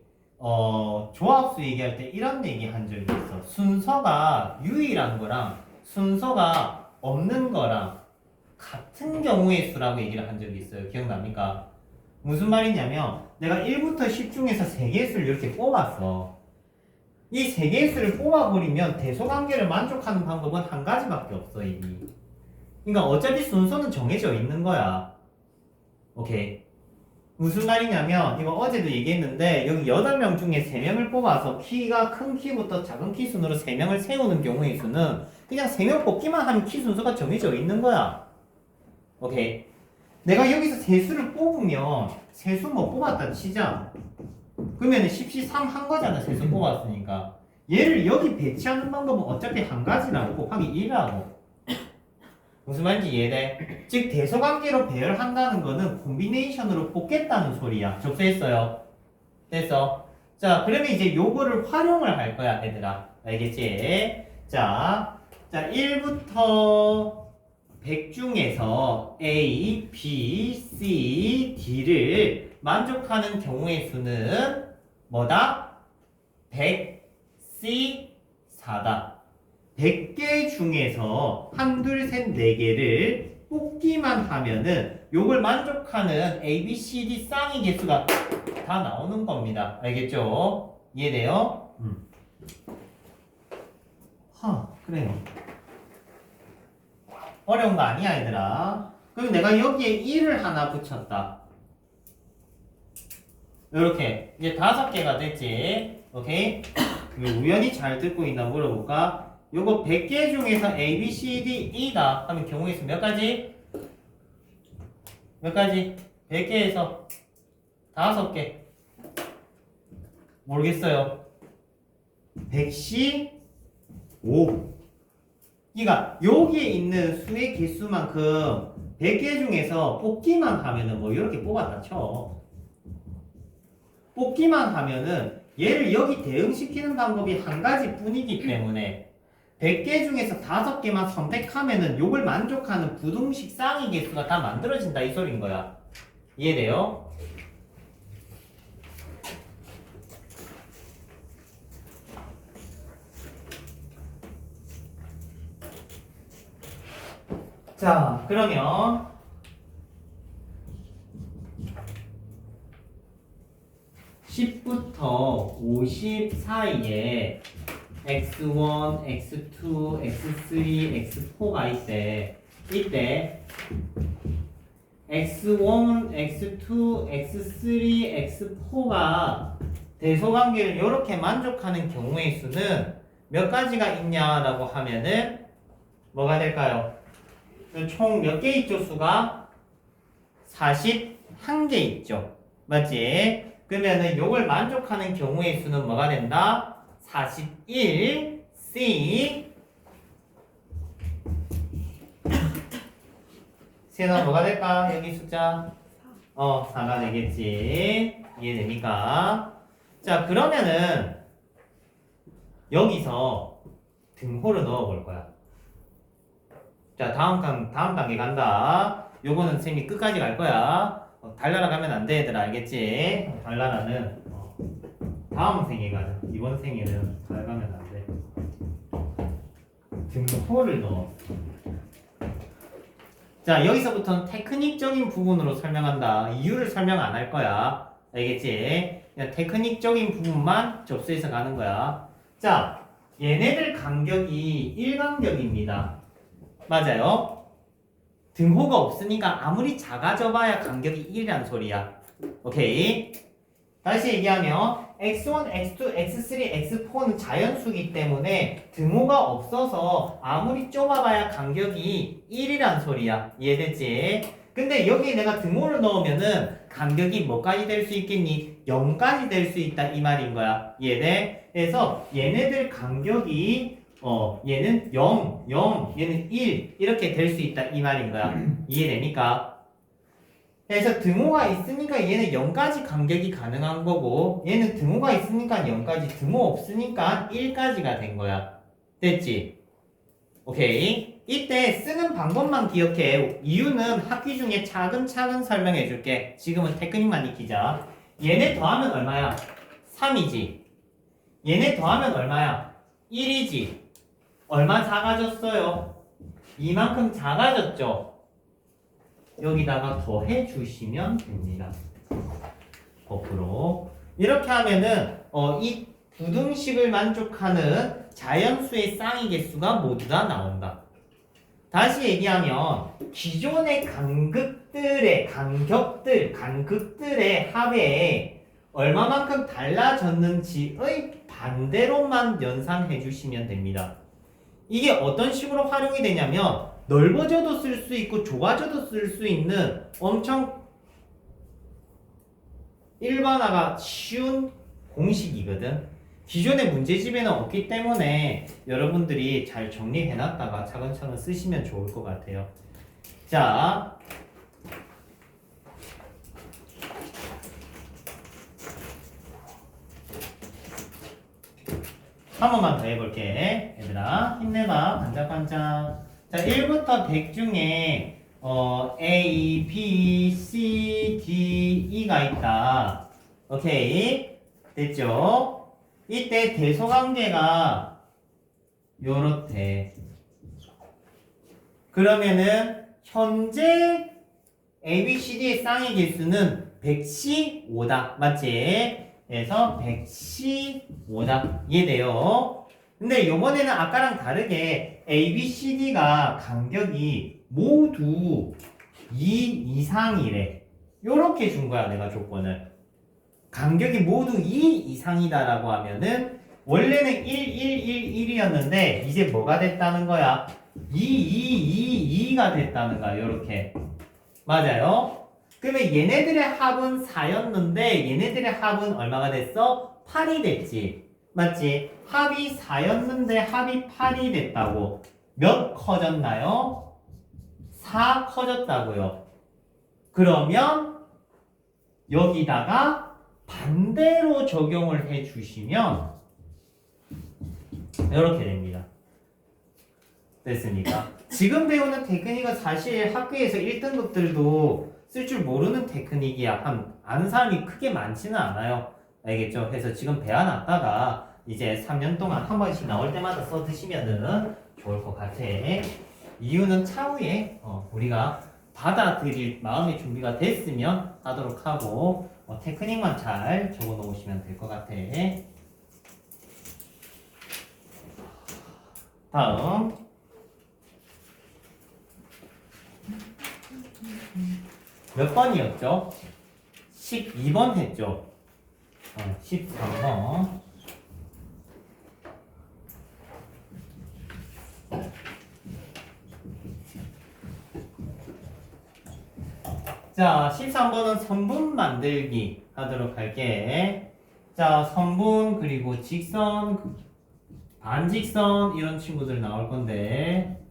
조합수 얘기할 때 이런 얘기 한 적이 있어. 순서가 유일한 거랑 순서가 없는 거랑 같은 경우의 수라고 얘기를 한 적이 있어요. 기억납니까? 무슨 말이냐면 내가 1부터 10 중에서 3개의 수를 이렇게 뽑았어. 이 3개의 수를 뽑아버리면 대소관계를 만족하는 방법은 한 가지밖에 없어 이미. 그러니까 어차피 순서는 정해져 있는 거야. 오케이. 무슨 말이냐면 이거 어제도 얘기했는데 여기 8명 중에 3명을 뽑아서 키가 큰 키부터 작은 키 순으로 3명을 세우는 경우의 수는 그냥 3명 뽑기만 하면 키 순서가 정해져 있는 거야. 오케이. 내가 여기서 세수를 뽑으면 세수 뭐 뽑았다 치자. 그러면 10시 3 한 거잖아. 세수 뽑았으니까. 얘를 여기 배치하는 방법은 어차피 한 가지라고. 곱하기 1이라고. 무슨 말인지 이해돼? 즉 대소관계로 배열한다는 거는 콤비네이션으로 뽑겠다는 소리야. 접수했어요? 됐어? 자 그러면 이제 요거를 활용을 할 거야 얘들아. 알겠지? 자 1부터 100 중에서 A, B, C, D를 만족하는 경우의 수는 뭐다? 100, C, 4다. 100개 중에서 1, 2, 3, 4개를 뽑기만 하면은 요걸 만족하는 A, B, C, D 쌍의 개수가 다 나오는 겁니다. 알겠죠? 이해돼요? 그래요. 어려운 거 아니야 얘들아. 그럼 내가 여기에 1을 하나 붙였다. 요렇게 이제 5개가 됐지. 오케이? 우연히 잘 듣고 있나 물어볼까? 요거 100개 중에서 A, B, C, D, E다 하면 경우의 수 몇 가지? 몇 가지? 100개에서 5개. 모르겠어요. 100시 5. 그러니까 여기에 있는 수의 개수만큼 100개 중에서 뽑기만 하면은 뭐 이렇게 뽑았다 쳐. 뽑기만 하면은 얘를 여기 대응시키는 방법이 한 가지 뿐이기 때문에 100개 중에서 5개만 선택하면은 요걸 만족하는 부등식 쌍의 개수가 다 만들어진다 이 소린 거야. 이해돼요? 자, 그러면 10부터 50 사이에 x1, x2, x3, x4가 있대. 이때 x1, x2, x3, x4가 대소관계를 이렇게 만족하는 경우의 수는 몇 가지가 있냐라고 하면은 뭐가 될까요? 총 몇 개 있죠? 수가 41개 있죠. 맞지? 그러면은 요걸 만족하는 경우의 수는 뭐가 된다? 41 C C는 뭐가 될까? 여기 숫자 4가 되겠지. 이해됩니까? 자 그러면은 여기서 등호를 넣어 볼 거야. 자 다음 단계 간다. 요거는 쌤이 끝까지 갈 거야. 달나라 가면 안 돼 얘들아. 알겠지? 달나라는 다음 생에 가자. 이번 생에는 달 가면 안 돼. 등호를 넣어. 자 여기서부터는 테크닉적인 부분으로 설명한다. 이유를 설명 안 할 거야. 알겠지? 그냥 테크닉적인 부분만 접수해서 가는 거야. 자 얘네들 간격이 1간격입니다. 맞아요? 등호가 없으니까 아무리 작아져봐야 간격이 1이란 소리야. 오케이? 다시 얘기하면 x1, x2, x3, x4는 자연수이기 때문에 등호가 없어서 아무리 좁아봐야 간격이 1이란 소리야. 이해됐지? 근데 여기 내가 등호를 넣으면은 간격이 뭐까지 될 수 있겠니? 0까지 될 수 있다 이 말인 거야. 이해돼? 그래서 얘네들 간격이 얘는 0, 0, 얘는 1 이렇게 될 수 있다 이 말인 거야. 이해됩니까? 그래서 등호가 있으니까 얘는 0까지 간격이 가능한 거고 얘는 등호가 있으니까 0까지 등호 없으니까 1까지가 된 거야. 됐지? 오케이. 이때 쓰는 방법만 기억해. 이유는 학기 중에 차근차근 설명해 줄게. 지금은 테크닉만 익히자. 얘네 더하면 얼마야? 3이지. 얘네 더하면 얼마야? 1이지. 얼마 작아졌어요? 이만큼 작아졌죠? 여기다가 더해 주시면 됩니다. 거꾸로. 이렇게 하면은 이 부등식을 만족하는 자연수의 쌍의 개수가 모두 다 나온다. 다시 얘기하면 기존의 간극들의 합에 얼마만큼 달라졌는지의 반대로만 연산해 주시면 됩니다. 이게 어떤 식으로 활용이 되냐면 넓어져도 쓸 수 있고 좁아져도 쓸 수 있는 엄청 일반화가 쉬운 공식이거든. 기존의 문제집에는 없기 때문에 여러분들이 잘 정리해놨다가 차근차근 쓰시면 좋을 것 같아요. 자, 한 번만 더 해볼게. 얘들아 힘내봐. 반짝반짝. 자, 1부터 100 중에 A, B, C, D, E가 있다. 오케이. 됐죠? 이때 대소관계가 요렇대. 그러면은 현재 A, B, C, D의 쌍의 개수는 115다. 맞지? 그래서 115다. 이해돼요? 근데 요번에는 아까랑 다르게 A, B, C, D가 간격이 모두 2 이상이래. 요렇게 준 거야, 내가 조건을. 간격이 모두 2 이상이다라고 하면은 원래는 1, 1, 1, 1이었는데 이제 뭐가 됐다는 거야? 2, 2, 2, 2가 됐다는 거야. 요렇게. 맞아요? 그러면 얘네들의 합은 4였는데 얘네들의 합은 얼마가 됐어? 8이 됐지. 맞지? 합이 4였는데 합이 8이 됐다고. 몇 커졌나요? 4 커졌다고요. 그러면 여기다가 반대로 적용을 해 주시면 이렇게 됩니다. 됐습니까? 지금 배우는 테크닉은 사실 학교에서 1등급들도 쓸 줄 모르는 테크닉이야. 아는 사람이 크게 많지는 않아요. 알겠죠? 그래서 지금 배워놨다가 이제 3년 동안 한 번씩 나올 때마다 써 드시면은 좋을 것 같아. 이유는 차후에 우리가 받아들일 마음의 준비가 됐으면 하도록 하고 테크닉만 잘 적어 놓으시면 될 것 같아. 다음 몇 번이었죠? 12번 했죠? 13번. 자, 13번은 선분 만들기 하도록 할게. 자, 선분 그리고 직선, 반직선 이런 친구들 나올 건데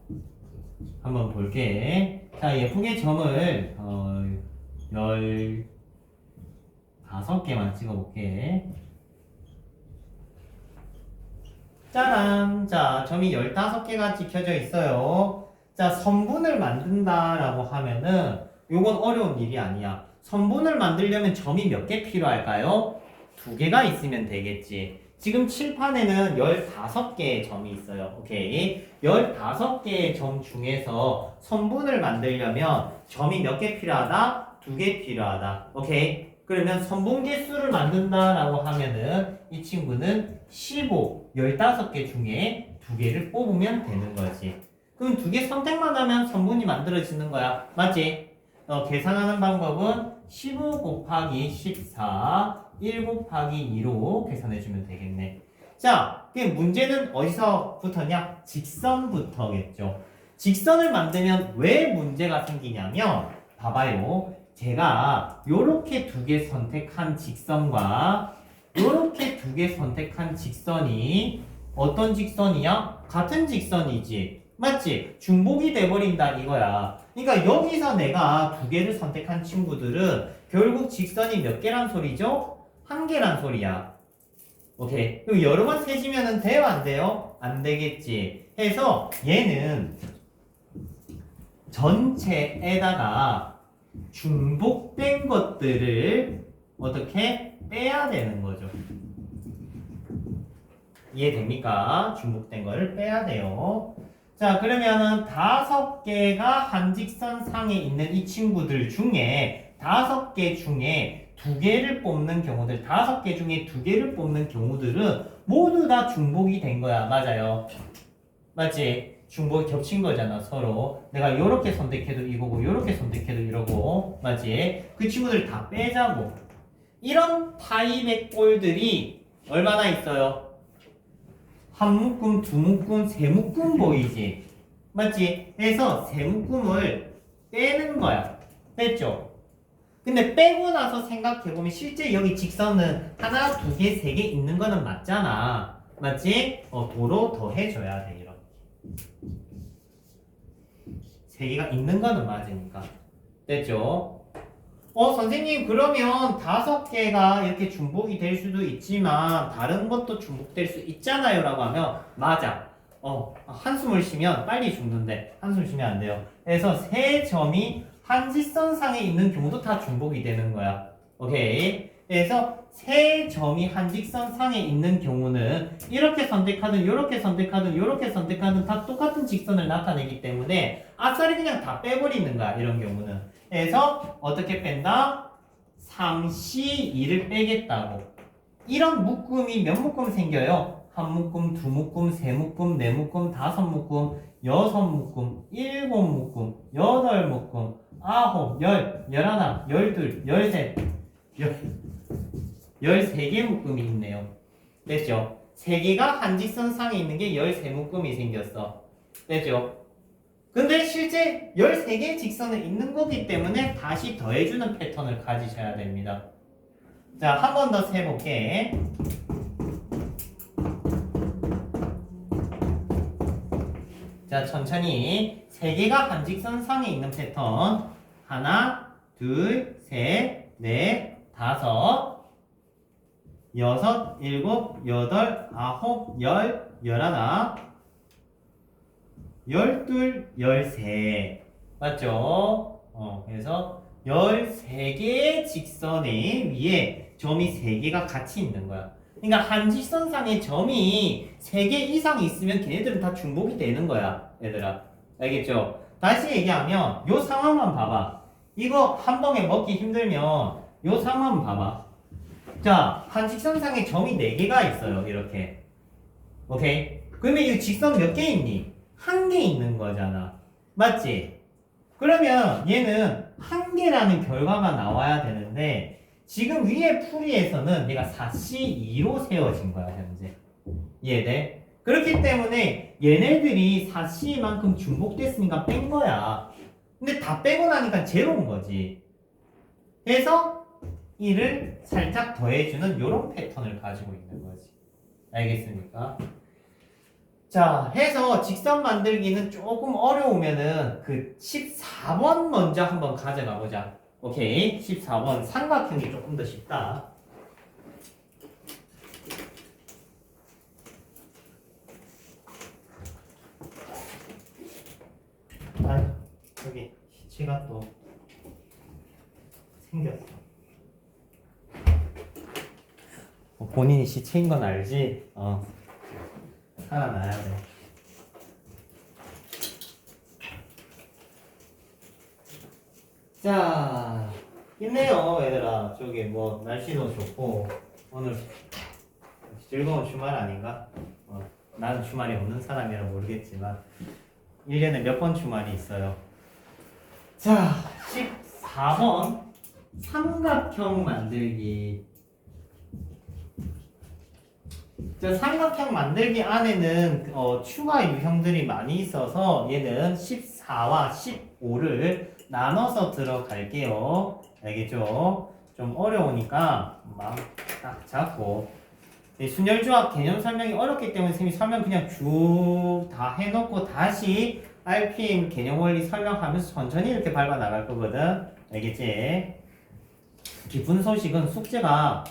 한번 볼게. 자, 예쁘게 점을 15개만 찍어볼게. 짜란! 자, 점이 15개가 찍혀져 있어요. 자, 선분을 만든다라고 하면은 요건 어려운 일이 아니야. 선분을 만들려면 점이 몇 개 필요할까요? 2개가 있으면 되겠지. 지금 칠판에는 15개의 점이 있어요. 오케이. 15개의 점 중에서 선분을 만들려면 점이 몇 개 필요하다? 2개 필요하다. 오케이. 그러면 선분 개수를 만든다라고 하면은 이 친구는 15, 15개 중에 2개를 뽑으면 되는 거지. 그럼 2개 선택만 하면 선분이 만들어지는 거야. 맞지? 계산하는 방법은 15 곱하기 14, 1 곱하기 2로 계산해주면 되겠네. 자, 그럼 문제는 어디서 붙었냐? 직선부터겠죠. 직선을 만들면 왜 문제가 생기냐면 봐봐요. 제가 요렇게 2개 선택한 직선과 요렇게 2개 선택한 직선이 어떤 직선이야? 같은 직선이지. 맞지? 중복이 돼버린다 이거야. 그러니까 여기서 내가 두 개를 선택한 친구들은 결국 직선이 몇 개란 소리죠? 한 개란 소리야. 오케이. 그럼 여러 번 세지면은 돼요? 안 돼요? 안 되겠지. 해서 얘는 전체에다가 중복된 것들을 어떻게 빼야 되는 거죠. 이해됩니까? 중복된 거를 빼야 돼요. 자, 그러면은 5개가 한 직선 상에 있는 이 친구들 중에 5개 중에 2개를 뽑는 경우들, 5개 중에 2개를 뽑는 경우들은 모두 다 중복이 된 거야. 맞아요. 맞지? 중복이 겹친 거잖아, 서로. 내가 요렇게 선택해도 이거고, 요렇게 선택해도 이러고. 맞지? 그 친구들 다 빼자고. 이런 타입의 꼴들이 얼마나 있어요? 한 묶음, 두 묶음, 세 묶음 보이지? 맞지? 그래서 세 묶음을 빼는 거야. 뺐죠? 근데 빼고 나서 생각해보면 실제 여기 직선은 하나, 두 개, 세 개 있는 거는 맞잖아. 맞지? 도로 더 해줘야 돼, 이렇게. 세 개가 있는 거는 맞으니까. 됐죠? 선생님, 그러면 5개가 이렇게 중복이 될 수도 있지만 다른 것도 중복될 수 있잖아요 라고 하면 맞아. 한숨을 쉬면 빨리 죽는데 한숨 쉬면 안 돼요. 그래서 세 점이 한직선상에 있는 경우도 다 중복이 되는 거야. 오케이. 그래서 세 점이 한직선상에 있는 경우는 이렇게 선택하든 이렇게 선택하든 이렇게 선택하든 다 똑같은 직선을 나타내기 때문에 아싸리 그냥 다 빼버리는 거야. 이런 경우는. 그래서 어떻게 뺀다? 3C2를 빼겠다고. 이런 묶음이 몇 묶음 생겨요? 한 묶음, 두 묶음, 세 묶음, 네 묶음, 다섯 묶음, 여섯 묶음, 일곱 묶음, 여덟 묶음, 아홉, 열, 열하나, 열둘, 열셋, 13개 묶음이 있네요. 됐죠? 3개가 한직선 상에 있는 게 13묶음이 생겼어. 됐죠? 근데 실제 13개의 직선은 있는 거기 때문에 다시 더해주는 패턴을 가지셔야 됩니다. 자, 한 번 더 세볼게. 자, 천천히 3개가 한직선 상에 있는 패턴. 하나, 둘, 셋, 넷, 다섯, 여섯, 일곱, 여덟, 아홉, 열, 열하나, 열둘, 열세. 맞죠? 그래서 13개의 직선의 위에 점이 3개가 같이 있는 거야. 그러니까 한 직선상에 점이 3개 이상 있으면 걔네들은 다 중복이 되는 거야. 얘들아. 알겠죠? 다시 얘기하면 요 상황만 봐봐. 이거 한 번에 먹기 힘들면 요 상황만 봐봐. 자, 한 직선상에 점이 4개가 있어요. 이렇게. 오케이? 그러면 이 직선 몇 개 있니? 1개 있는 거잖아. 맞지? 그러면 얘는 1개라는 결과가 나와야 되는데 지금 위에 풀이에서는 얘가 4C2로 세워진 거야, 현재. 이해돼? 그렇기 때문에 얘네들이 4C만큼 중복됐으니까 뺀 거야. 근데 다 빼고 나니까 제로인 거지. 그래서 1을 살짝 더해주는 이런 패턴을 가지고 있는 거지. 알겠습니까? 자, 해서 직선 만들기는 조금 어려우면은 그 14번 먼저 한번 가져가 보자. 오케이. 14번 삼각형이 조금 더 쉽다. 아, 여기 시체가 또 생겼어. 본인이 시체인 건 알지? 살아나야 돼. 자, 힘내요, 얘들아. 저기 뭐 날씨도 좋고 오늘 즐거운 주말 아닌가? 나는 주말이 없는 사람이라 모르겠지만 1년에 몇 번 주말이 있어요. 자, 14번 삼각형 만들기. 자, 삼각형 만들기 안에는 추가 유형들이 많이 있어서 얘는 14와 15를 나눠서 들어갈게요. 알겠죠? 좀 어려우니까 마음 딱 잡고 순열조합 개념 설명이 어렵기 때문에 선생님이 설명 그냥 쭉 다 해놓고 다시 RPM 개념 원리 설명하면서 천천히 이렇게 밟아 나갈 거거든. 알겠지? 기쁜 소식은 숙제가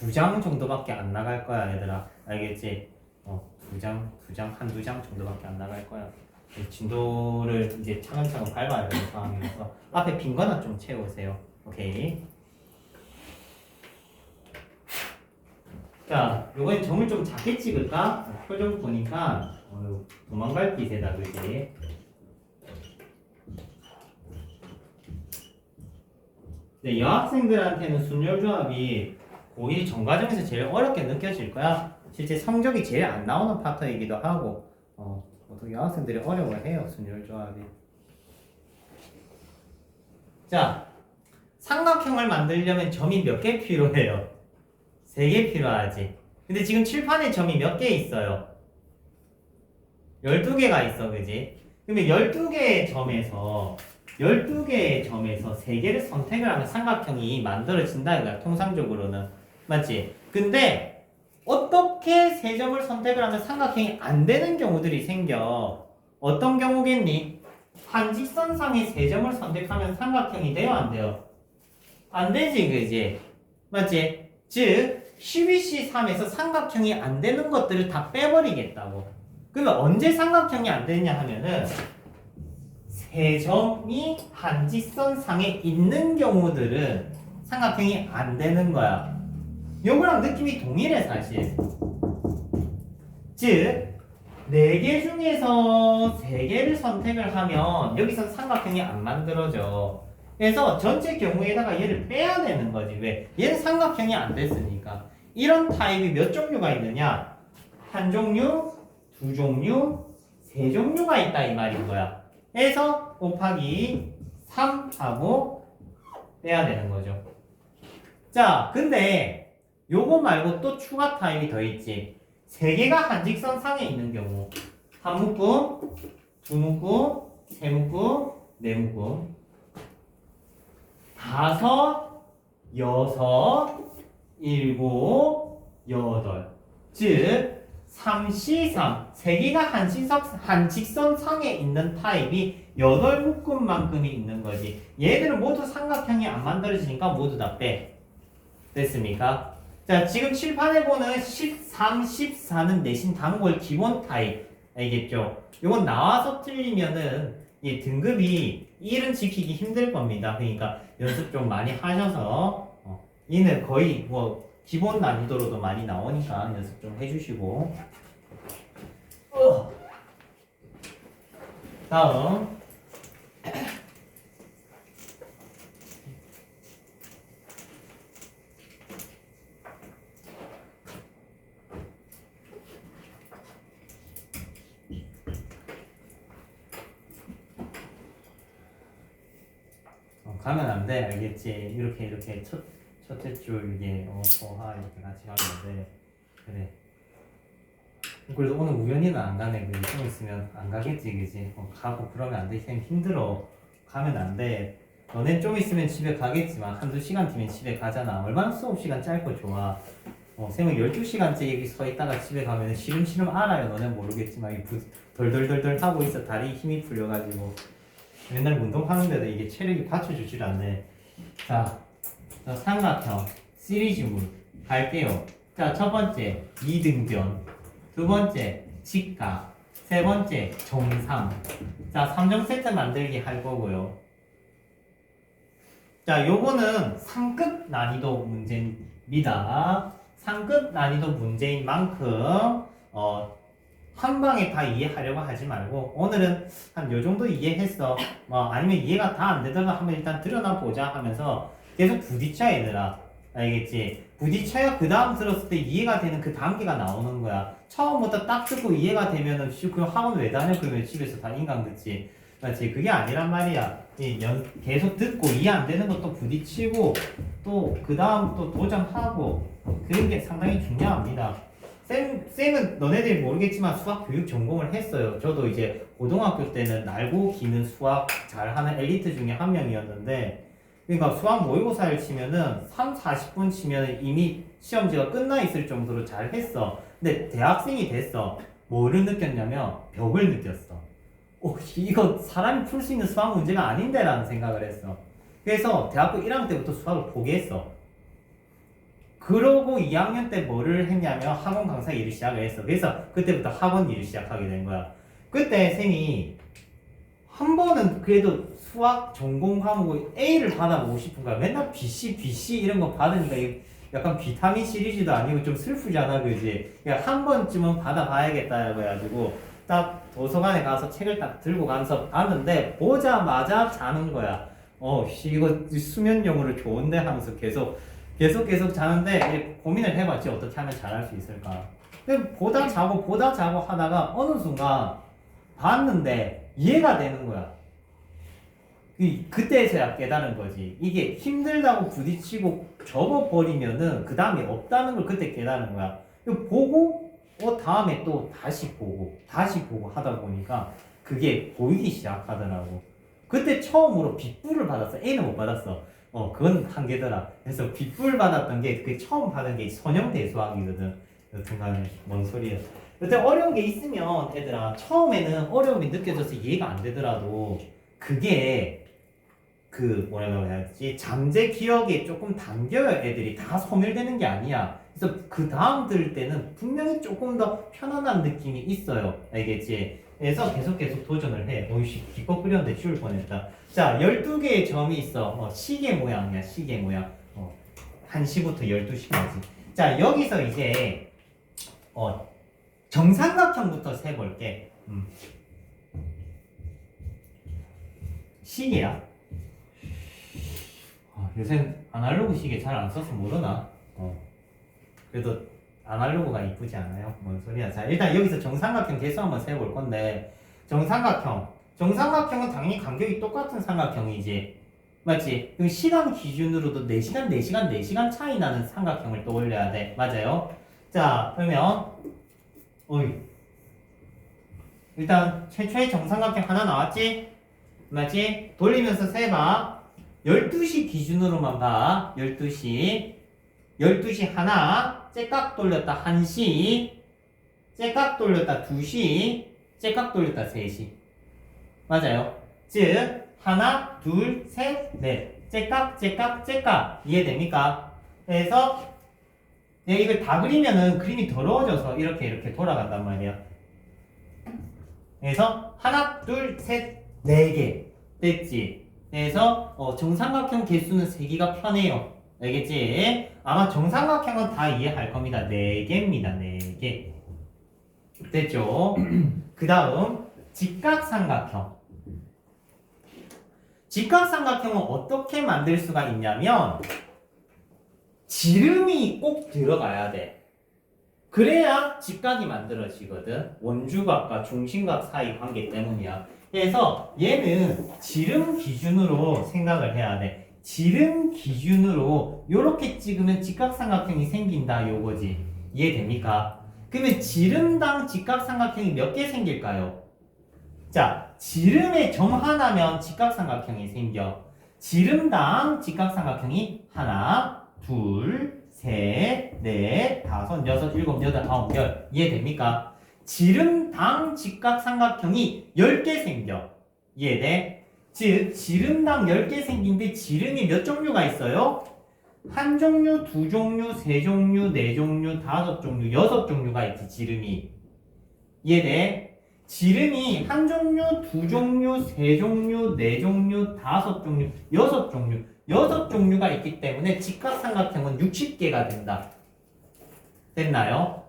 2장 정도밖에 안 나갈 거야, 얘들아. 알겠지? 2장, 한두 장 정도밖에 안 나갈 거야. 진도를 이제 차근차근 밟아야 되는 상황이라서 앞에 빈 거나 좀 채우세요. 오케이. 자, 요번엔 점을 좀 작게 찍을까? 표정 보니까 도망갈 기세다, 그지? 네, 여학생들한테는 순열조합이 고1 전과정에서 제일 어렵게 느껴질 거야. 실제 성적이 제일 안 나오는 파트이기도 하고, 보통 여학생들이 어려워해요, 순열조합이. 자, 삼각형을 만들려면 점이 몇 개 필요해요? 3개 필요하지. 근데 지금 칠판에 점이 몇 개 있어요? 12개가 있어, 그지? 그러면 12개의 점에서 3개를 선택을 하면 삼각형이 만들어진다, 이거야, 통상적으로는. 맞지? 근데 어떻게 3점을 선택을 하면 삼각형이 안 되는 경우들이 생겨. 어떤 경우겠니? 한직선상에 3점을 선택하면 삼각형이 돼요, 안 돼요? 안 되지, 그지? 맞지? 즉 12C3에서 삼각형이 안 되는 것들을 다 빼버리겠다고. 그러면 언제 삼각형이 안 되냐 하면은 3점이 한직선상에 있는 경우들은 삼각형이 안 되는 거야. 요거랑 느낌이 동일해, 사실. 즉 4개 중에서 3개를 선택을 하면 여기서 삼각형이 안 만들어져. 그래서 전체 경우에다가 얘를 빼야 되는 거지. 왜? 얘는 삼각형이 안 됐으니까. 이런 타입이 몇 종류가 있느냐? 한 종류, 2종류, 3종류가 있다, 이 말인 거야. 해서 곱하기 3하고 빼야 되는 거죠. 자, 근데 요거 말고 또 추가 타입이 더 있지. 3개가 한직선 상에 있는 경우. 한 묶음, 2묶음, 3묶음, 4묶음. 5, 6, 7, 8. 즉 3C3 3개가 한직선 상에 있는 타입이 8묶음만큼이 있는 거지. 얘들은 모두 삼각형이 안 만들어지니까 모두 다 빼. 됐습니까? 자, 지금 칠판에 보는 13, 14는 내신 단골 기본 타입. 알겠죠? 이건 나와서 틀리면은 이 등급이 1은 지키기 힘들 겁니다. 그러니까 연습 좀 많이 하셔서 얘는 거의 뭐 기본 난이도로도 많이 나오니까 연습 좀 해주시고. 다음 가면 안 돼, 알겠지? 이렇게 첫째 줄 이게 소하 이렇게 같이 가면 돼. 그래. 그래도 오늘 우연히는 안 가네. 그래. 좀 있으면 안 가겠지, 그지? 가고 그러면 안 돼. 쌤 힘들어. 가면 안 돼. 너넨 좀 있으면 집에 가겠지만 한두 시간 뒤면 집에 가잖아. 얼마나 수업 시간 짧고 좋아. 쌤은 12시간째 여기 서 있다가 집에 가면 시름시름 알아요. 너넨 모르겠지만 덜덜덜덜 하고 있어. 다리 힘이 풀려가지고. 맨날 운동하는데도 이게 체력이 받쳐주질 않네. 자, 삼각형, 시리즈물 갈게요. 자, 첫 번째, 이등변. 두 번째, 직각. 세 번째, 정삼. 자, 3점 세트 만들기 할 거고요. 자, 요거는 상급 난이도 문제입니다. 상급 난이도 문제인 만큼, 한 방에 다 이해하려고 하지 말고 오늘은 한 요 정도 이해했어. 아니면 이해가 다 안 되다가 한번 일단 들여나 보자 하면서 계속 부딪혀, 얘들아. 알겠지? 부딪혀야 그 다음 들었을 때 이해가 되는 그 단계가 나오는 거야. 처음부터 딱 듣고 이해가 되면은 그럼 학원 왜 다녀? 그러면 집에서 다 인강 듣지. 맞지? 그게 아니란 말이야. 계속 듣고 이해 안 되는 것도 부딪히고 또 그 다음 또 도전하고 그런 게 상당히 중요합니다. 쌤은 너네들이 모르겠지만 수학 교육 전공을 했어요. 저도 이제 고등학교 때는 날고 기는 수학 잘하는 엘리트 중에 한 명이었는데 그러니까 수학 모의고사를 치면은 3, 40분 치면은 이미 시험지가 끝나 있을 정도로 잘 했어. 근데 대학생이 됐어. 뭐를 느꼈냐면 벽을 느꼈어. 이거 사람이 풀 수 있는 수학 문제가 아닌데 라는 생각을 했어. 그래서 대학교 1학년 때부터 수학을 포기했어. 그러고 2학년 때 뭐를 했냐면 학원 강사 일을 시작을 했어. 그래서 그때부터 학원 일을 시작하게 된 거야. 그때 쌤이 한 번은 그래도 수학 전공 과목을 A를 받아보고 싶은 거야. 맨날 BC 이런 거 받으니까 약간 비타민 시리즈도 아니고 좀 슬프잖아, 그지? 한 번쯤은 받아봐야겠다 해가지고 딱 도서관에 가서 책을 딱 들고 가면서 봤는데 보자마자 자는 거야. 이거 수면용으로 좋은데 하면서 계속 자는데 고민을 해봤지. 어떻게 하면 잘할 수 있을까? 근데 보다 자고 하다가 어느 순간 봤는데 이해가 되는 거야. 그때서야 깨달은 거지. 이게 힘들다고 부딪히고 접어버리면은 그 다음에 없다는 걸 그때 깨달은 거야. 보고 다음에 또 다시 보고 하다 보니까 그게 보이기 시작하더라고. 그때 처음으로 빗불을 받았어. A는 못 받았어. 그건 한계더라. 그래서 빗불 받았던 게 그 처음 받은 게 선형대수학이거든. 여튼간에 뭔 소리야. 여튼 어려운 게 있으면 애들아 처음에는 어려움이 느껴져서 이해가 안 되더라도 그게 뭐라고 해야지 잠재 기억에 조금 당겨요. 애들이 다 소멸되는 게 아니야. 그래서 그 다음 들을 때는 분명히 조금 더 편안한 느낌이 있어요. 알겠지? 그래서 계속 도전을 해. 기껏 그렸는데 치울 뻔했다. 자, 12개의 점이 있어. 시계 모양이야. 시계 모양. 1시부터 12시까지. 자, 여기서 이제 정삼각형부터 세볼게. 시계야. 요새 아날로그 시계 잘 안 써서 모르나? 그래도 아날로그가 이쁘지 않아요? 뭔 소리야. 자, 일단 여기서 정삼각형 개수 한번 세볼 건데, 정삼각형은 당연히 간격이 똑같은 삼각형이지. 맞지? 그럼 시간 기준으로도 4시간 차이 나는 삼각형을 떠올려야 돼. 맞아요? 자, 그러면, 일단 최초의 정삼각형 하나 나왔지? 맞지? 돌리면서 세봐. 12시 기준으로만 봐. 12시 하나, 째깍 돌렸다 1시, 째깍 돌렸다 2시, 째깍 돌렸다 3시. 맞아요. 즉 하나, 둘, 셋, 넷. 째깍. 이해됩니까? 그래서 이걸 다 그리면은 그림이 더러워져서 이렇게 돌아간단 말이야. 그래서 하나, 둘, 셋, 4개. 됐지? 그래서 정삼각형 개수는 세기가 편해요. 알겠지? 아마 정삼각형은 다 이해할 겁니다. 4개입니다. 4개. 됐죠? 그 다음 직각삼각형. 직각삼각형은 어떻게 만들 수가 있냐면 지름이 꼭 들어가야 돼. 그래야 직각이 만들어지거든. 원주각과 중심각 사이 관계 때문이야. 그래서 얘는 지름 기준으로 생각을 해야 돼. 지름 기준으로 이렇게 찍으면 직각삼각형이 생긴다 요거지. 이해됩니까? 그러면 지름당 직각삼각형이 몇 개 생길까요? 자, 지름에 점 하나면 직각삼각형이 생겨. 지름당 직각삼각형이 하나, 둘, 셋, 넷, 다섯, 여섯, 일곱, 여덟, 아홉, 열. 이해됩니까? 지름당 직각삼각형이 10개 생겨. 이해돼? 즉 지름당 10개 생긴데 지름이 몇 종류가 있어요? 한 종류, 두 종류, 세 종류, 네 종류, 다섯 종류, 여섯 종류가 있지. 지름이. 이해돼? 지름이 한 종류, 두 종류, 세 종류, 네 종류, 다섯 종류, 여섯 종류. 6종류가 있기 때문에 직각삼각형은 60개가 된다. 됐나요?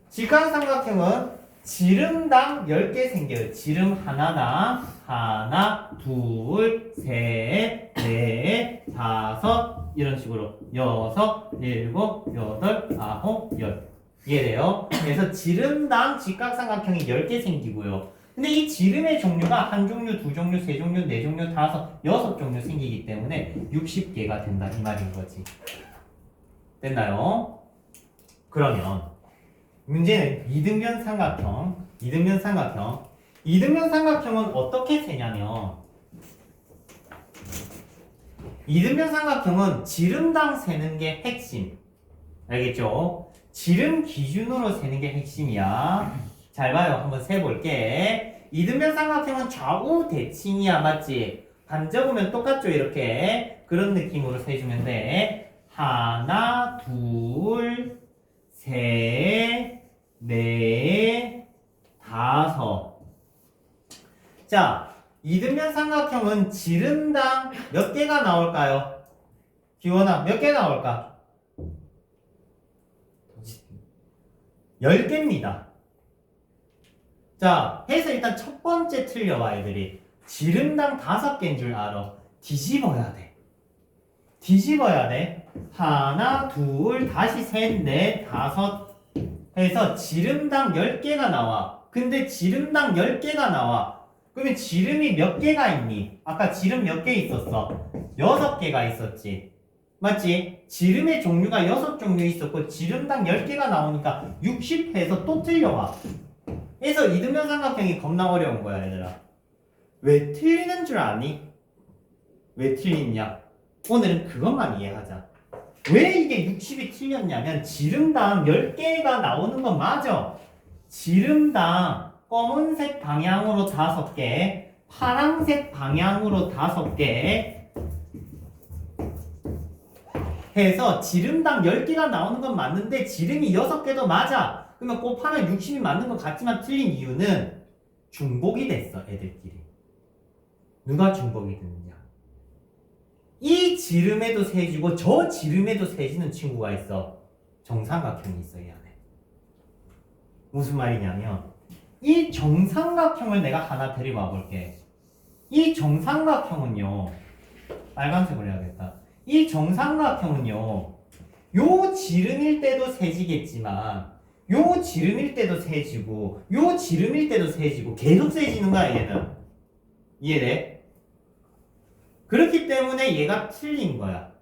직각삼각형은 지름당 10개 생겨요. 지름 하나당 하나, 둘, 셋, 넷, 다섯 이런 식으로 여섯, 일곱, 여덟, 아홉, 열. 이해돼요? 그래서 지름당 직각삼각형이 10개 생기고요. 근데 이 지름의 종류가 한 종류, 두 종류, 세 종류, 네 종류, 다섯, 여섯 종류 생기기 때문에 60개가 된다 이 말인 거지. 됐나요? 그러면 문제는 이등변 삼각형. 이등변 삼각형은 어떻게 세냐면 이등변 삼각형은 지름당 세는 게 핵심. 알겠죠? 지름 기준으로 세는 게 핵심이야. 잘 봐요. 한번 세볼게. 이등변 삼각형은 좌우 대칭이야. 맞지? 반 접으면 똑같죠? 이렇게. 그런 느낌으로 세주면 돼. 하나, 둘, 셋, 넷, 다섯. 자, 이등변 삼각형은 지름당 몇 개가 나올까요? 기원아, 몇 개 나올까? 10개입니다. 자, 해서 일단 첫 번째 틀려봐, 애들이. 지름당 5개인 줄 알아. 뒤집어야 돼. 뒤집어야 돼. 하나, 둘, 다시 셋, 넷, 다섯 해서 지름당 10개가 나와. 근데 지름당 10개가 나와. 그러면 지름이 몇 개가 있니? 아까 지름 몇 개 있었어? 6개가 있었지. 맞지? 지름의 종류가 6종류 있었고 지름당 10개가 나오니까 60 해서 또 틀려와. 그래서 이등변 삼각형이 겁나 어려운 거야, 얘들아. 왜 틀리는 줄 아니? 왜 틀리냐? 오늘은 그것만 이해하자. 왜 이게 60이 틀렸냐면 지름당 10개가 나오는 건 맞아. 지름당 검은색 방향으로 5개, 파란색 방향으로 5개 해서 지름당 10개가 나오는 건 맞는데 지름이 6개도 맞아. 그러면 곱하면 60이 맞는 것 같지만 틀린 이유는 중복이 됐어, 애들끼리. 누가 중복이 됐느냐? 이 지름에도 세지고 저 지름에도 세지는 친구가 있어. 정삼각형이 있어, 이 안에. 무슨 말이냐면 이 정삼각형을 내가 하나 데리고 볼게. 이 정삼각형은요, 빨간색으로 해야겠다. 이 정삼각형은요, 요 지름일 때도 세지겠지만 요 지름일 때도 세지고 요 지름일 때도 세지고 계속 세지는 거야, 얘는. 이해돼? 그렇기 때문에 얘가 틀린 거야.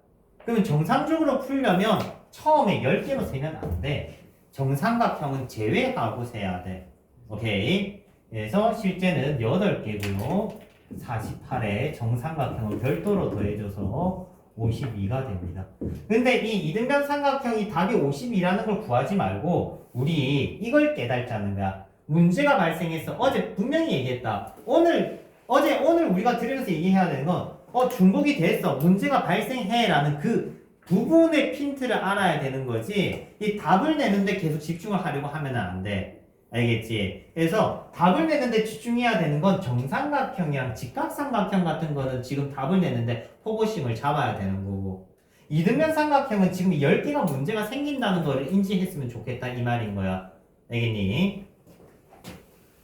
그러면 정상적으로 풀려면 처음에 10개로 세면 안 돼. 정삼각형은 제외하고 세야 돼. 오케이? 그래서 실제는 8개고요. 48에 정삼각형을 별도로 더해줘서 52가 됩니다. 근데 이 이등변 삼각형이 답이 52라는 걸 구하지 말고 우리 이걸 깨달자는 거야. 문제가 발생해서 어제 분명히 얘기했다. 오늘 우리가 들으면서 얘기해야 되는 건 중복이 됐어. 문제가 발생해 라는 그 부분의 핀트를 알아야 되는 거지. 이 답을 내는데 계속 집중을 하려고 하면 안 돼. 알겠지? 그래서 답을 내는데 집중해야 되는 건 정삼각형이랑 직각삼각형 같은 거는 지금 답을 내는데 포커싱을 잡아야 되는 거고, 이등변 삼각형은 지금 10개가 문제가 생긴다는 걸 인지했으면 좋겠다 이 말인 거야. 알겠니?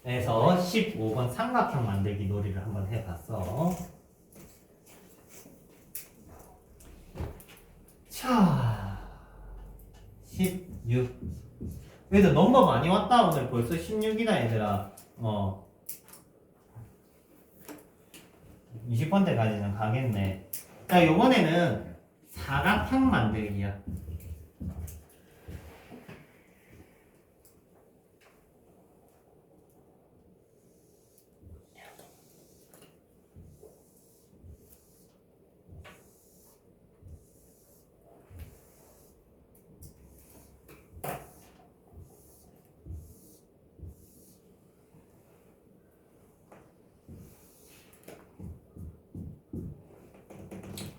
그래서 15번 삼각형 만들기 놀이를 한번 해봤어. 자, 16. 얘들 넘버 많이 왔다. 오늘 벌써 16이다 얘들아. 20번 때까지는 가겠네. 자, 요번에는 사각형 만들기야.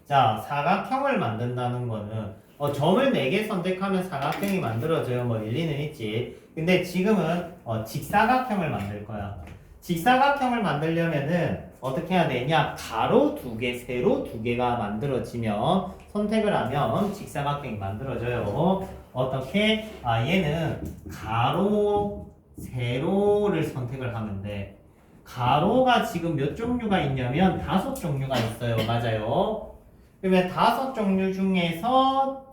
자, 사각형을 만든다는 거는 점을 4개 선택하면 사각형이 만들어져요. 뭐 일리는 있지. 근데 지금은 직사각형을 만들 거야. 직사각형을 만들려면은 어떻게 해야 되냐? 가로 2개, 세로 2개가 만들어지면 선택을 하면 직사각형이 만들어져요. 어떻게? 얘는 가로, 세로를 선택을 하면 돼. 가로가 지금 몇 종류가 있냐면 5종류가 있어요. 맞아요. 그러면 5종류 중에서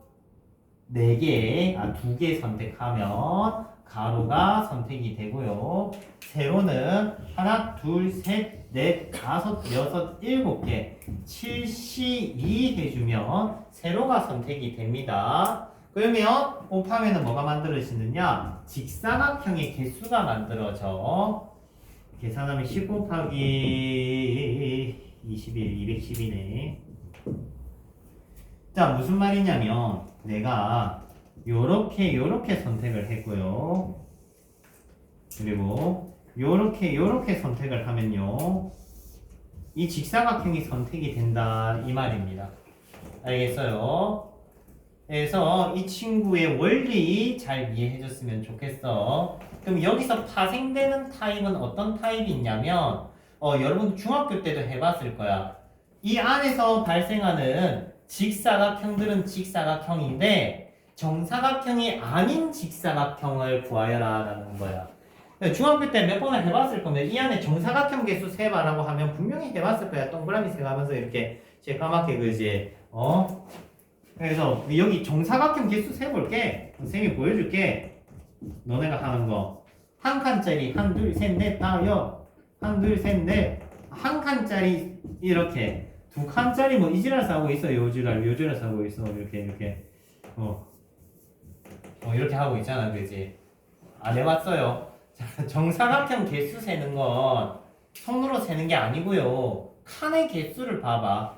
4개, 2개 선택하면 가로가 선택이 되고요. 세로는 하나, 둘, 셋, 넷, 다섯, 여섯, 7개, 72 해주면 세로가 선택이 됩니다. 그러면 곱하면 뭐가 만들어지느냐? 직사각형의 개수가 만들어져. 계산하면 10 곱하기 21, 210이네. 자, 무슨 말이냐면 내가 요렇게 선택을 했고요. 그리고 요렇게 선택을 하면요. 이 직사각형이 선택이 된다 이 말입니다. 알겠어요? 그래서 이 친구의 원리 잘 이해해줬으면 좋겠어. 그럼 여기서 파생되는 타입은 어떤 타입이 있냐면 여러분 중학교 때도 해봤을 거야. 이 안에서 발생하는 직사각형들은 직사각형인데 정사각형이 아닌 직사각형을 구하여라 라는 거야. 중학교 때 몇 번을 해봤을 건데 이 안에 정사각형 개수 세봐라고 하면 분명히 해봤을 거야. 동그라미 세가면서 이렇게 새까맣게 그지? 그래서 여기 정사각형 개수 세볼게. 선생님이 보여줄게. 너네가 하는 거. 한 칸짜리 한, 둘, 셋, 넷, 다, 여. 한, 둘, 셋, 넷. 한 칸짜리 이렇게. 두 칸짜리 뭐 이지랄 싸고 있어. 요지랄 싸고 있어. 이렇게. 이렇게 하고 있잖아. 그지? 안 해봤어요. 정사각형 개수 세는 건 손으로 세는 게 아니고요. 칸의 개수를 봐봐.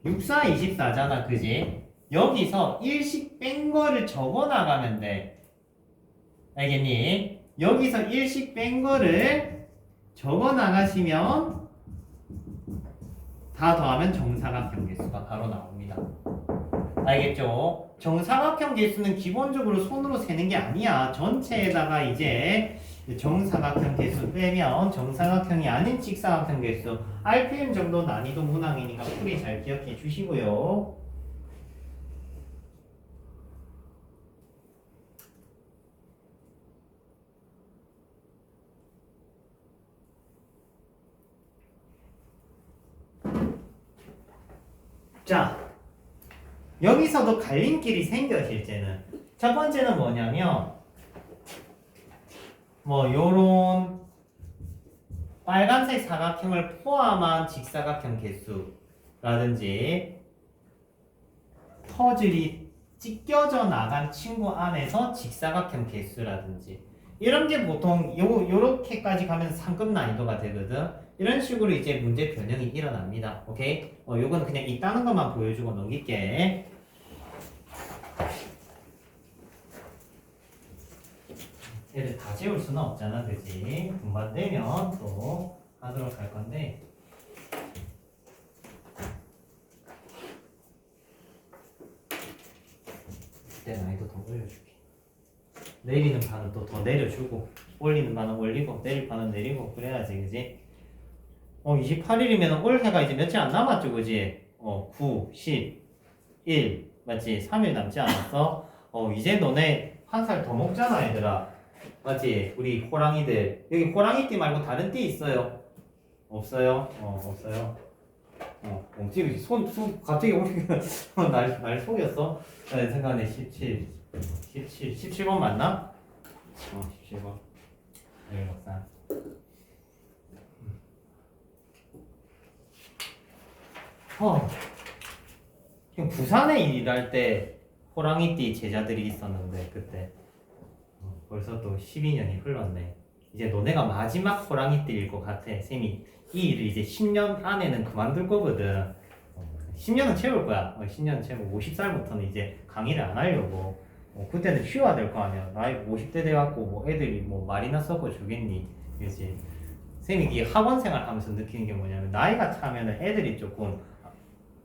6, 4, 24잖아. 그지? 여기서 일씩 뺀 거를 적어 나가면 돼. 알겠니? 여기서 일씩 뺀 거를 적어 나가시면 다 더하면 정사각형 개수가 바로 나옵니다. 알겠죠? 정사각형 개수는 기본적으로 손으로 세는 게 아니야. 전체에다가 이제 정사각형 개수 빼면 정사각형이 아닌 직사각형 개수 RPM 정도 난이도 문항이니까 풀이 잘 기억해 주시고요. 자, 여기서도 갈림길이 생겨 실제는. 첫 번째는 뭐냐면 요런 빨간색 사각형을 포함한 직사각형 개수라든지 퍼즐이 찢겨져 나간 친구 안에서 직사각형 개수라든지 이런 게 보통 요렇게까지 가면 상급 난이도가 되거든. 이런 식으로 이제 문제 변형이 일어납니다. 오케이? 요거는 그냥 있다는 것만 보여주고 넘길게. 얘를 다 재울 수는 없잖아, 그지? 분반 되면 또 하도록 할 건데. 이때 난이도 더 올려줄게. 내리는 반은 또 더 내려주고, 올리는 반은 올리고, 내릴 반은 내리고, 그래야지, 그지? 28일이면 올해가 이제 며칠 안 남았죠, 그지? 9, 10, 1, 맞지? 3일 남지 않았어? 이제 너네 한 살 더 먹잖아, 얘들아. 맞지? 우리 호랑이들. 여기 호랑이띠 말고 다른 띠 있어요? 없어요? 없어요. 지금 갑자기 우리가 날 속였어? 내 생각에 17번 맞나? 17번. 여기 박사. 지금 부산에 일할 때 호랑이띠 제자들이 있었는데 그때 벌써 또 12년이 흘렀네. 이제 너네가 마지막 호랑이띠일 것 같아. 쌤이 이 일을 이제 10년 안에는 그만둘 거거든. 10년은 채울 거야. 10년 채우고 50살부터는 이제 강의를 안 하려고. 그때는 휴가 될 거 아니야. 나이 50대 돼갖고 뭐 애들이 뭐 말이나 섞어 주겠니? 그렇지. 쌤이 이 학원 생활 하면서 느끼는 게 뭐냐면 나이가 차면은 애들이 조금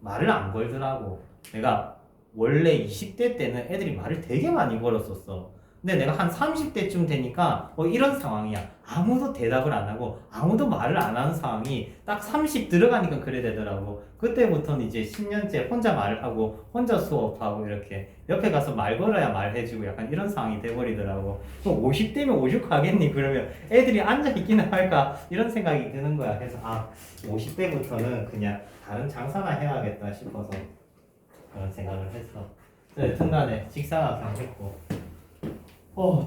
말을 안 걸더라고. 내가 원래 20대 때는 애들이 말을 되게 많이 걸었었어. 근데 내가 한 30대쯤 되니까 이런 상황이야. 아무도 대답을 안 하고 아무도 말을 안 하는 상황이 딱 30 들어가니까 그래 되더라고. 그때부터는 이제 10년째 혼자 말을 하고 혼자 수업하고 이렇게 옆에 가서 말 걸어야 말해주고 약간 이런 상황이 돼버리더라고. 그럼 50대면 오죽하겠니? 그러면 애들이 앉아있기는 할까? 이런 생각이 드는 거야. 그래서 50대부터는 그냥 다른 장사나 해야겠다 싶어서 그런 생각을 했어. 여튼간에 직사각형 했고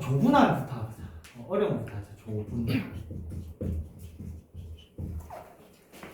조분할부터 하자. 어려운 부터 하자. 조분할.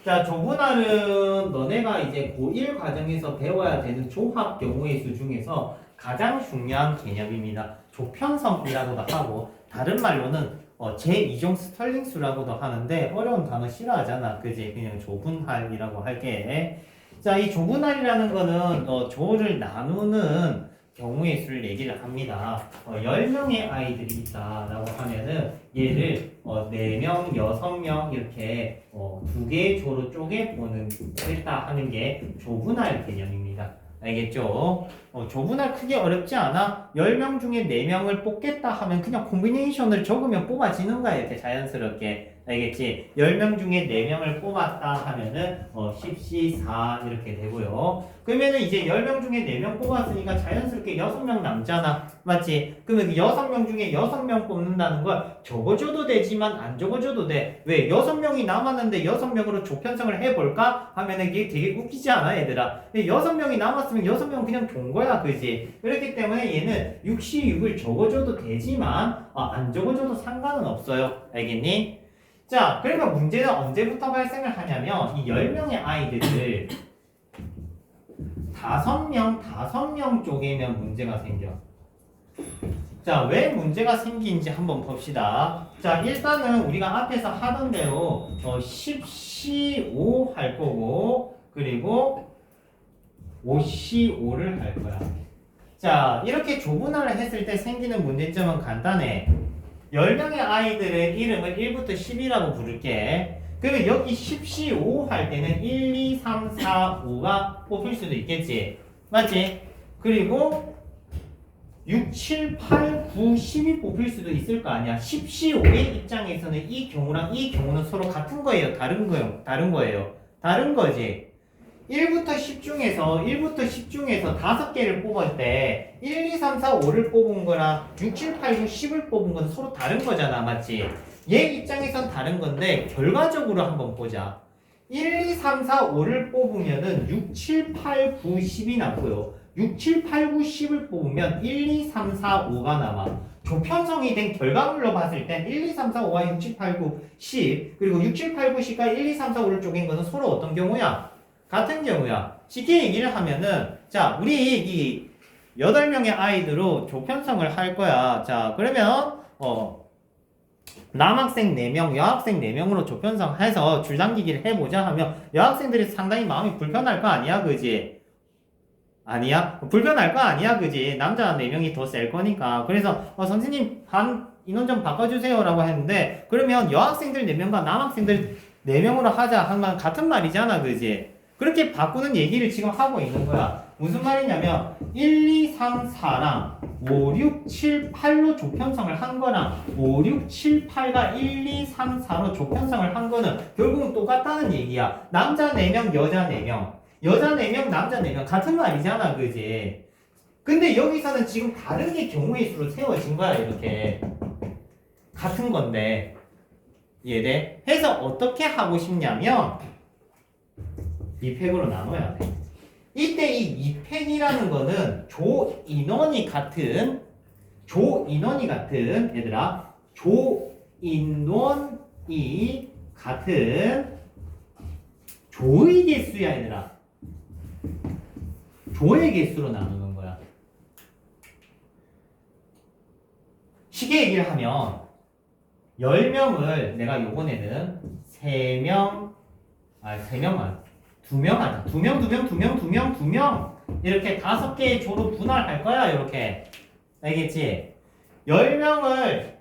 자, 조분할은 너네가 이제 고1 과정에서 배워야 되는 조합 경우의 수 중에서 가장 중요한 개념입니다. 조편성이라고도 하고 다른 말로는 제2종 스털링수라고도 하는데 어려운 단어 싫어하잖아. 그지? 그냥 조분할이라고 할게. 자, 이 조분할이라는 거는 조를 나누는 경우의 수를 얘기를 합니다. 10명의 아이들이 있다라고 하면은 얘를 4명, 6명 이렇게 두 개의 조로 쪼개보겠다 하는 게 조분할 개념입니다. 알겠죠? 조분할 크게 어렵지 않아. 10명 중에 4명을 뽑겠다 하면 그냥 콤비네이션을 적으면 뽑아지는 거야. 이렇게 자연스럽게. 알겠지? 10명 중에 4명을 뽑았다 하면은 10시 4 이렇게 되고요. 그러면은 이제 10명 중에 4명 뽑았으니까 자연스럽게 6명 남잖아. 맞지? 그러면 6명 중에 6명 뽑는다는 걸 적어줘도 되지만 안 적어줘도 돼. 왜? 6명이 남았는데 6명으로 조편성을 해볼까? 하면은 이게 되게 웃기지 않아, 얘들아? 6명이 남았으면 6명은 그냥 준 거야, 그지? 그렇기 때문에 얘는 66을 적어줘도 되지만 안 적어줘도 상관은 없어요. 알겠니? 자, 그러니까 문제는 언제부터 발생을 하냐면 이 10명의 아이들을 5명 쪼개면 문제가 생겨. 자, 왜 문제가 생기는지 한번 봅시다. 자, 일단은 우리가 앞에서 하던 대로 10C5 할 거고 그리고 5C5를 할 거야. 자, 이렇게 조분할을 했을 때 생기는 문제점은 간단해. 10명의 아이들의 이름을 1부터 10이라고 부를게. 그러면 여기 10C5 할 때는 1, 2, 3, 4, 5가 뽑힐 수도 있겠지. 맞지? 그리고 6, 7, 8, 9, 10이 뽑힐 수도 있을 거 아니야. 10C5의 입장에서는 이 경우랑 이 경우는 서로 같은 거예요. 다른 거예요. 다른 거지. 1부터 10 중에서 5개를 뽑을 때 1, 2, 3, 4, 5를 뽑은 거랑 6, 7, 8, 9, 10을 뽑은 건 서로 다른 거잖아. 맞지? 얘 입장에선 다른 건데 결과적으로 한번 보자. 1, 2, 3, 4, 5를 뽑으면은 6, 7, 8, 9, 10이 남고요. 6, 7, 8, 9, 10을 뽑으면 1, 2, 3, 4, 5가 남아. 조편성이 된 결과물로 봤을 땐 1, 2, 3, 4, 5와 6, 7, 8, 9, 10 그리고 6, 7, 8, 9, 10과 1, 2, 3, 4, 5를 쪼갠 것은 서로 어떤 경우야? 같은 경우야. 쉽게 얘기를 하면은 자, 우리 이 8명의 아이들로 조편성을 할 거야. 자, 그러면 남학생 4명, 여학생 4명으로 조편성해서 줄당기기를 해보자 하면 여학생들이 상당히 마음이 불편할 거 아니야, 그지? 아니야? 불편할 거 아니야, 그지? 남자 4명이 더 셀 거니까. 그래서 선생님 인원 좀 바꿔주세요 라고 했는데 그러면 여학생들 4명과 남학생들 4명으로 하자 하면 같은 말이잖아, 그지? 그렇게 바꾸는 얘기를 지금 하고 있는 거야. 무슨 말이냐면 1, 2, 3, 4랑 5, 6, 7, 8로 조편성을 한 거랑 5, 6, 7, 8과 1, 2, 3, 4로 조편성을 한 거는 결국은 똑같다는 얘기야. 남자 4명, 여자 4명. 여자 4명, 남자 4명. 같은 말이잖아, 그지? 근데 여기서는 지금 다른 게 경우의 수로 세워진 거야, 이렇게. 같은 건데. 이해돼? 해서 어떻게 하고 싶냐면 2팩으로 나눠야 돼. 이때 이 2팩이라는 거는 조 인원이 같은 얘들아 조인원이 같은 조의 개수야, 얘들아. 조의 개수로 나누는 거야. 쉽게 얘기를 하면 10명을 내가 요번에는 3명 2명 하자. 2명 이렇게 5개의 조로 분할할 거야. 이렇게. 알겠지? 10명을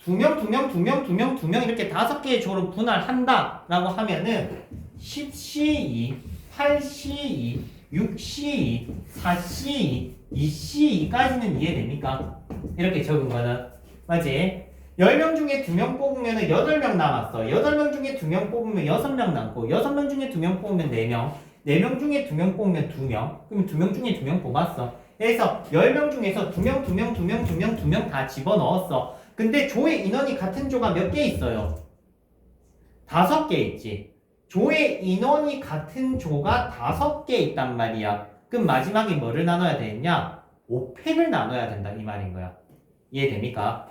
2명 이렇게 5개의 조로 분할한다 라고 하면은 10C2, 8C2, 6C2, 4C2, 2C2까지는 이해됩니까? 이렇게 적은 거는. 맞지? 10명 중에 2명 뽑으면 8명 남았어. 8명 중에 2명 뽑으면 6명 남고 6명 중에 2명 뽑으면 4명 4명 중에 2명 뽑으면 2명 그럼 2명 중에 2명 뽑았어. 그래서 10명 중에서 2명 다 집어넣었어. 근데 조의 인원이 같은 조가 몇 개 있어요? 5개 있지. 조의 인원이 같은 조가 5개 있단 말이야. 그럼 마지막에 뭐를 나눠야 되겠냐? 5팩을 나눠야 된다 이 말인 거야. 이해됩니까?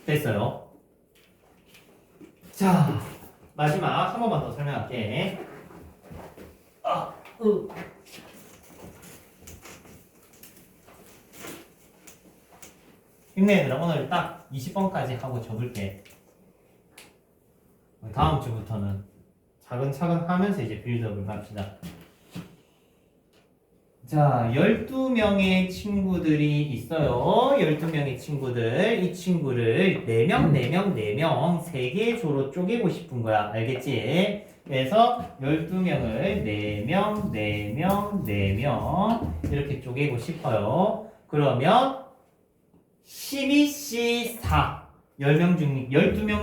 됐어요. 자, 마지막 한 번만 더 설명할게. 힘내 얘들아. 오늘 딱 20번까지 하고 접을게. 다음 주부터는 차근차근 하면서 이제 빌드업을 갑시다. 자, 12명의 친구들이 있어요. 12명의 친구들. 이 친구를 4명, 4명, 4명, 3개의 조로 쪼개고 싶은 거야. 알겠지? 그래서 12명을 4명, 4명, 4명 이렇게 쪼개고 싶어요. 그러면 12C4 12명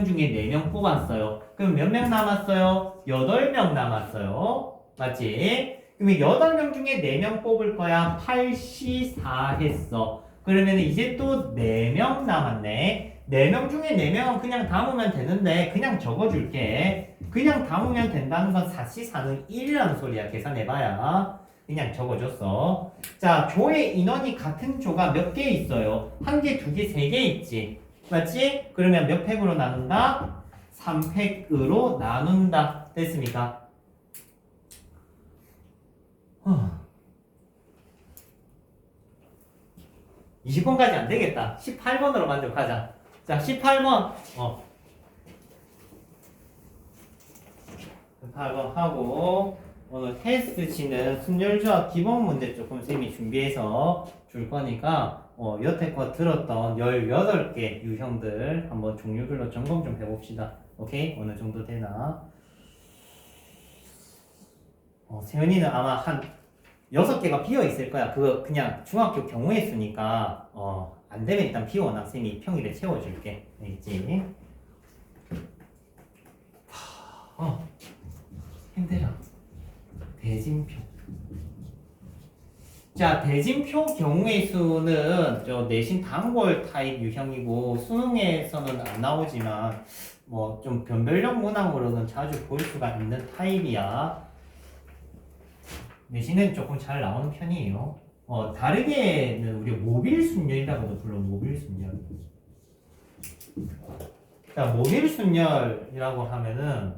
중에 4명 뽑았어요. 그럼 몇 명 남았어요? 8명 남았어요. 맞지? 그러면 8명 중에 4명 뽑을 거야. 8C4 했어. 그러면 이제 또 4명 남았네. 4명 중에 4명은 그냥 담으면 되는데 그냥 적어줄게. 그냥 담으면 된다는 건 4C4는 1이라는 소리야. 계산해봐야. 그냥 적어줬어. 자, 조의 인원이 같은 조가 몇 개 있어요? 1개, 2개, 3개 있지. 맞지? 그러면 몇 팩으로 나눈다? 3팩으로 나눈다. 됐습니까? 20번까지 안 되겠다. 18번으로 만족하자. 자, 18번. 18번 하고, 오늘 테스트 치는 순열조합 기본 문제 조금 쌤이 준비해서 줄 거니까, 여태껏 들었던 18개 유형들 한번 종류별로 점검 좀 해봅시다. 오케이? 어느 정도 되나? 세연이는 아마 한 6개가 비어 있을 거야. 그거 그냥 중학교 경우의 수니까 안 되면 일단 비워놔. 쌤이 평일에 채워줄게. 알겠지? 힘들어. 대진표. 자, 대진표 경우의 수는 저 내신 단골 타입 유형이고 수능에서는 안 나오지만 뭐 좀 변별력 문항으로는 자주 볼 수가 있는 타입이야. 내신은 조금 잘 나오는 편이에요. 다르게는 우리 모빌순열이라고도 불러. 모빌순열. 자, 모빌순열이라고 하면은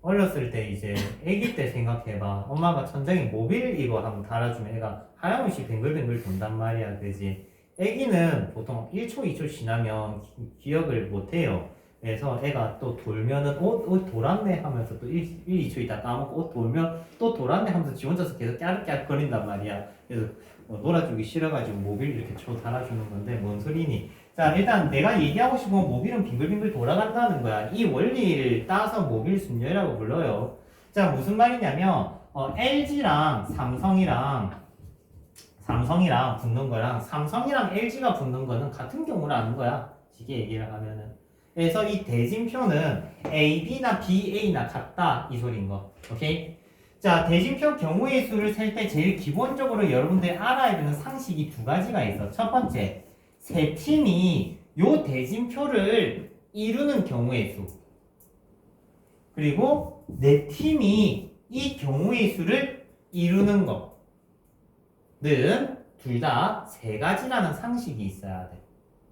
어렸을 때 이제 아기 때 생각해봐. 엄마가 천장에 모빌 이거 한번 달아주면 애가 하염없이 뱅글뱅글 돈단 말이야. 그지? 아기는 보통 1초, 2초 지나면 기억을 못해요. 그래서 애가 또 돌면은 옷 돌았네 하면서 또 1, 2초 있다 까먹고 옷 돌면 또 돌았네 하면서 지 혼자서 계속 깨르깨르 거린단 말이야. 그래서 놀아주기 싫어가지고 모빌 이렇게 초 달아주는 건데 뭔 소리니? 자, 일단 내가 얘기하고 싶은 건 모빌은 빙글빙글 돌아간다는 거야. 이 원리를 따서 모빌 순열이라고 불러요. 자, 무슨 말이냐면 LG랑 삼성이랑 붙는 거랑 삼성이랑 LG가 붙는 거는 같은 경우라는 거야. 쉽게 얘기를 하면은. 그래서 이 대진표는 AB나 BA나 같다 이 소리인 거. 오케이? 자, 대진표 경우의 수를 셀 때 제일 기본적으로 여러분들이 알아야 되는 상식이 2가지가 있어. 첫 번째, 세 팀이 요 대진표를 이루는 경우의 수. 그리고 네 팀이 이 경우의 수를 이루는 거는 둘 다 3가지라는 상식이 있어야 돼.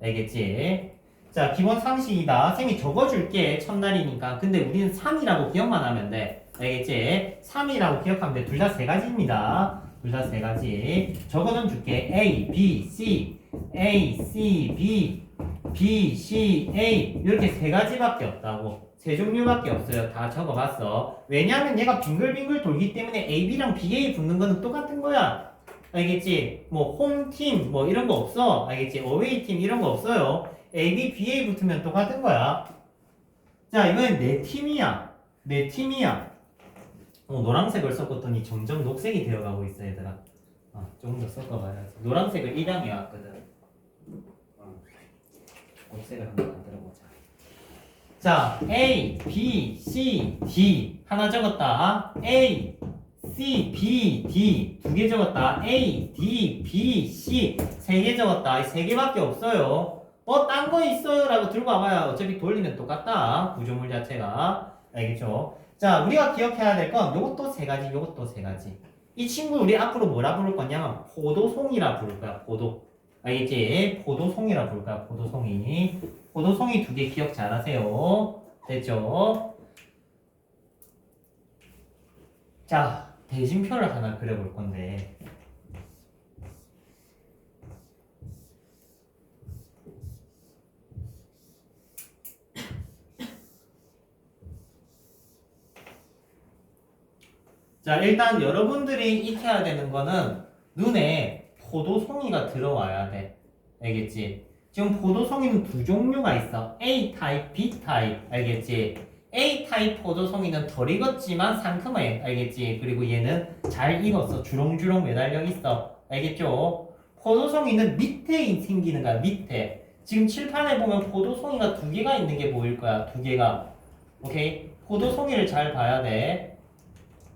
알겠지? 자, 기본 상식이다. 쌤이 적어줄게. 첫날이니까. 근데 우리는 3이라고 기억만 하면 돼. 알겠지? 3이라고 기억하면 돼. 둘 다 3가지입니다. 둘 다 3가지. 적어는 줄게. A, B, C, A, C, B, B, C, A. 이렇게 3가지밖에 없다고. 3종류밖에 없어요. 다 적어봤어. 왜냐면 얘가 빙글빙글 돌기 때문에 A, B랑 BA 붙는 거는 똑같은 거야. 알겠지? 뭐 홈팀 뭐 이런 거 없어. 알겠지? 어웨이팀 이런 거 없어요. A, B, BA 붙으면 똑같은 거야. 자, 이번엔 내 팀이야. 내 팀이야. 노란색을 섞었더니 점점 녹색이 되어가고 있어, 얘들아. 조금 더 섞어봐야지. 노란색을 1항에 왔거든. 녹색을 한번 만들어보자. 자, A, B, C, D 하나 적었다. A, C, B, D 2개 적었다. A, D, B, C 3개 적었다. 이 3개밖에 없어요. 딴 거 있어요 라고 들고 와봐야 어차피 돌리면 똑같다. 구조물 자체가. 알겠죠? 자, 우리가 기억해야 될 건 요것도 3가지, 요것도 3가지. 이 친구 우리 앞으로 뭐라 부를 거냐면 포도송이라 부를 거야. 포도. 알겠지? 포도송이라 부를 거야. 포도송이. 포도송이 2개 기억 잘하세요. 됐죠? 자, 대진표를 하나 그려볼 건데 자, 일단 여러분들이 익혀야 되는 거는 눈에 포도송이가 들어와야 돼. 알겠지? 지금 포도송이는 두 종류가 있어. A 타입, B 타입. 알겠지? A 타입 포도송이는 덜 익었지만 상큼해. 알겠지? 그리고 얘는 잘 익었어. 주렁주렁 매달려 있어. 알겠죠? 포도송이는 밑에 생기는 거야. 밑에. 지금 칠판에 보면 포도송이가 두 개가 있는 게 보일 거야. 두 개가. 오케이? 포도송이를 잘 봐야 돼.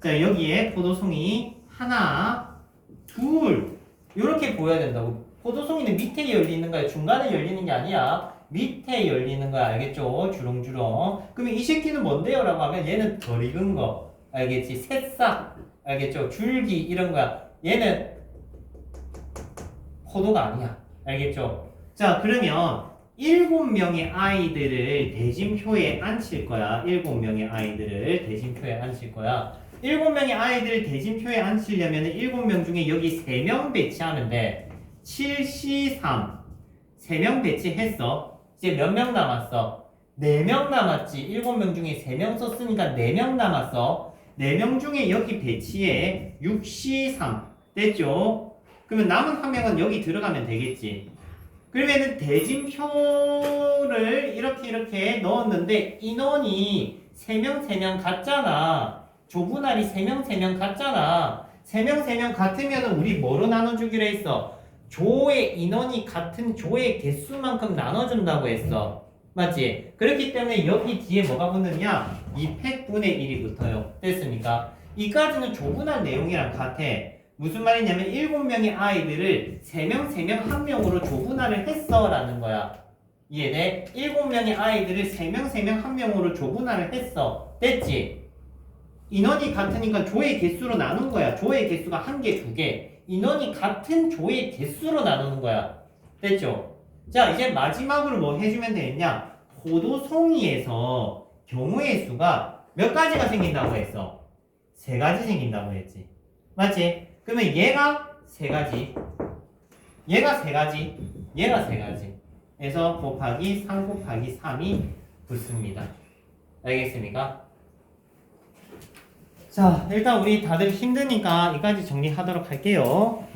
자, 여기에 포도송이 하나, 둘 이렇게 보여야 된다고. 포도송이는 밑에 열리는 거야. 중간에 열리는 게 아니야. 밑에 열리는 거야. 알겠죠? 주렁주렁. 그러면 이 새끼는 뭔데요? 라고 하면 얘는 덜 익은 거. 알겠지? 새싹. 알겠죠? 줄기 이런 거야. 얘는 포도가 아니야. 알겠죠? 자, 그러면 7명의 아이들을 대진표에 앉힐 거야. 7명의 아이들을 대진표에 앉힐 거야. 7명의 아이들을 대진표에 앉히려면 7명 중에 여기 3명 배치하면 돼. 7C3 3명 배치했어. 이제 몇 명 남았어? 4명 남았지. 7명 중에 3명 썼으니까 4명 남았어. 4명 중에 여기 배치해. 6C3 됐죠? 그러면 남은 한 명은 여기 들어가면 되겠지. 그러면은 대진표를 이렇게 넣었는데 인원이 3명 같잖아. 조분할이 3명 같잖아. 3명 같으면 우리 뭐로 나눠주기로 했어? 조의 인원이 같은 조의 개수만큼 나눠준다고 했어. 맞지? 그렇기 때문에 여기 뒤에 뭐가 붙느냐? 200분의 1이 붙어요. 됐습니까? 이까지는 조분할 내용이랑 같아. 무슨 말이냐면 7명의 아이들을 3명 1명으로 조분할을 했어 라는 거야. 이해돼? 7명의 아이들을 3명 1명으로 조분할을 했어. 됐지? 인원이 같으니까 조의 개수로 나눈 거야. 조의 개수가 1개, 2개. 인원이 같은 조의 개수로 나누는 거야. 됐죠? 자, 이제 마지막으로 뭐 해주면 되겠냐? 포도송이에서 경우의 수가 몇 가지가 생긴다고 했어? 3가지 생긴다고 했지. 맞지? 그러면 얘가 3가지, 얘가 3가지, 얘가 3가지. 해서 곱하기 3 곱하기 3이 붙습니다. 알겠습니까? 자, 일단 우리 다들 힘드니까 이까지 정리하도록 할게요.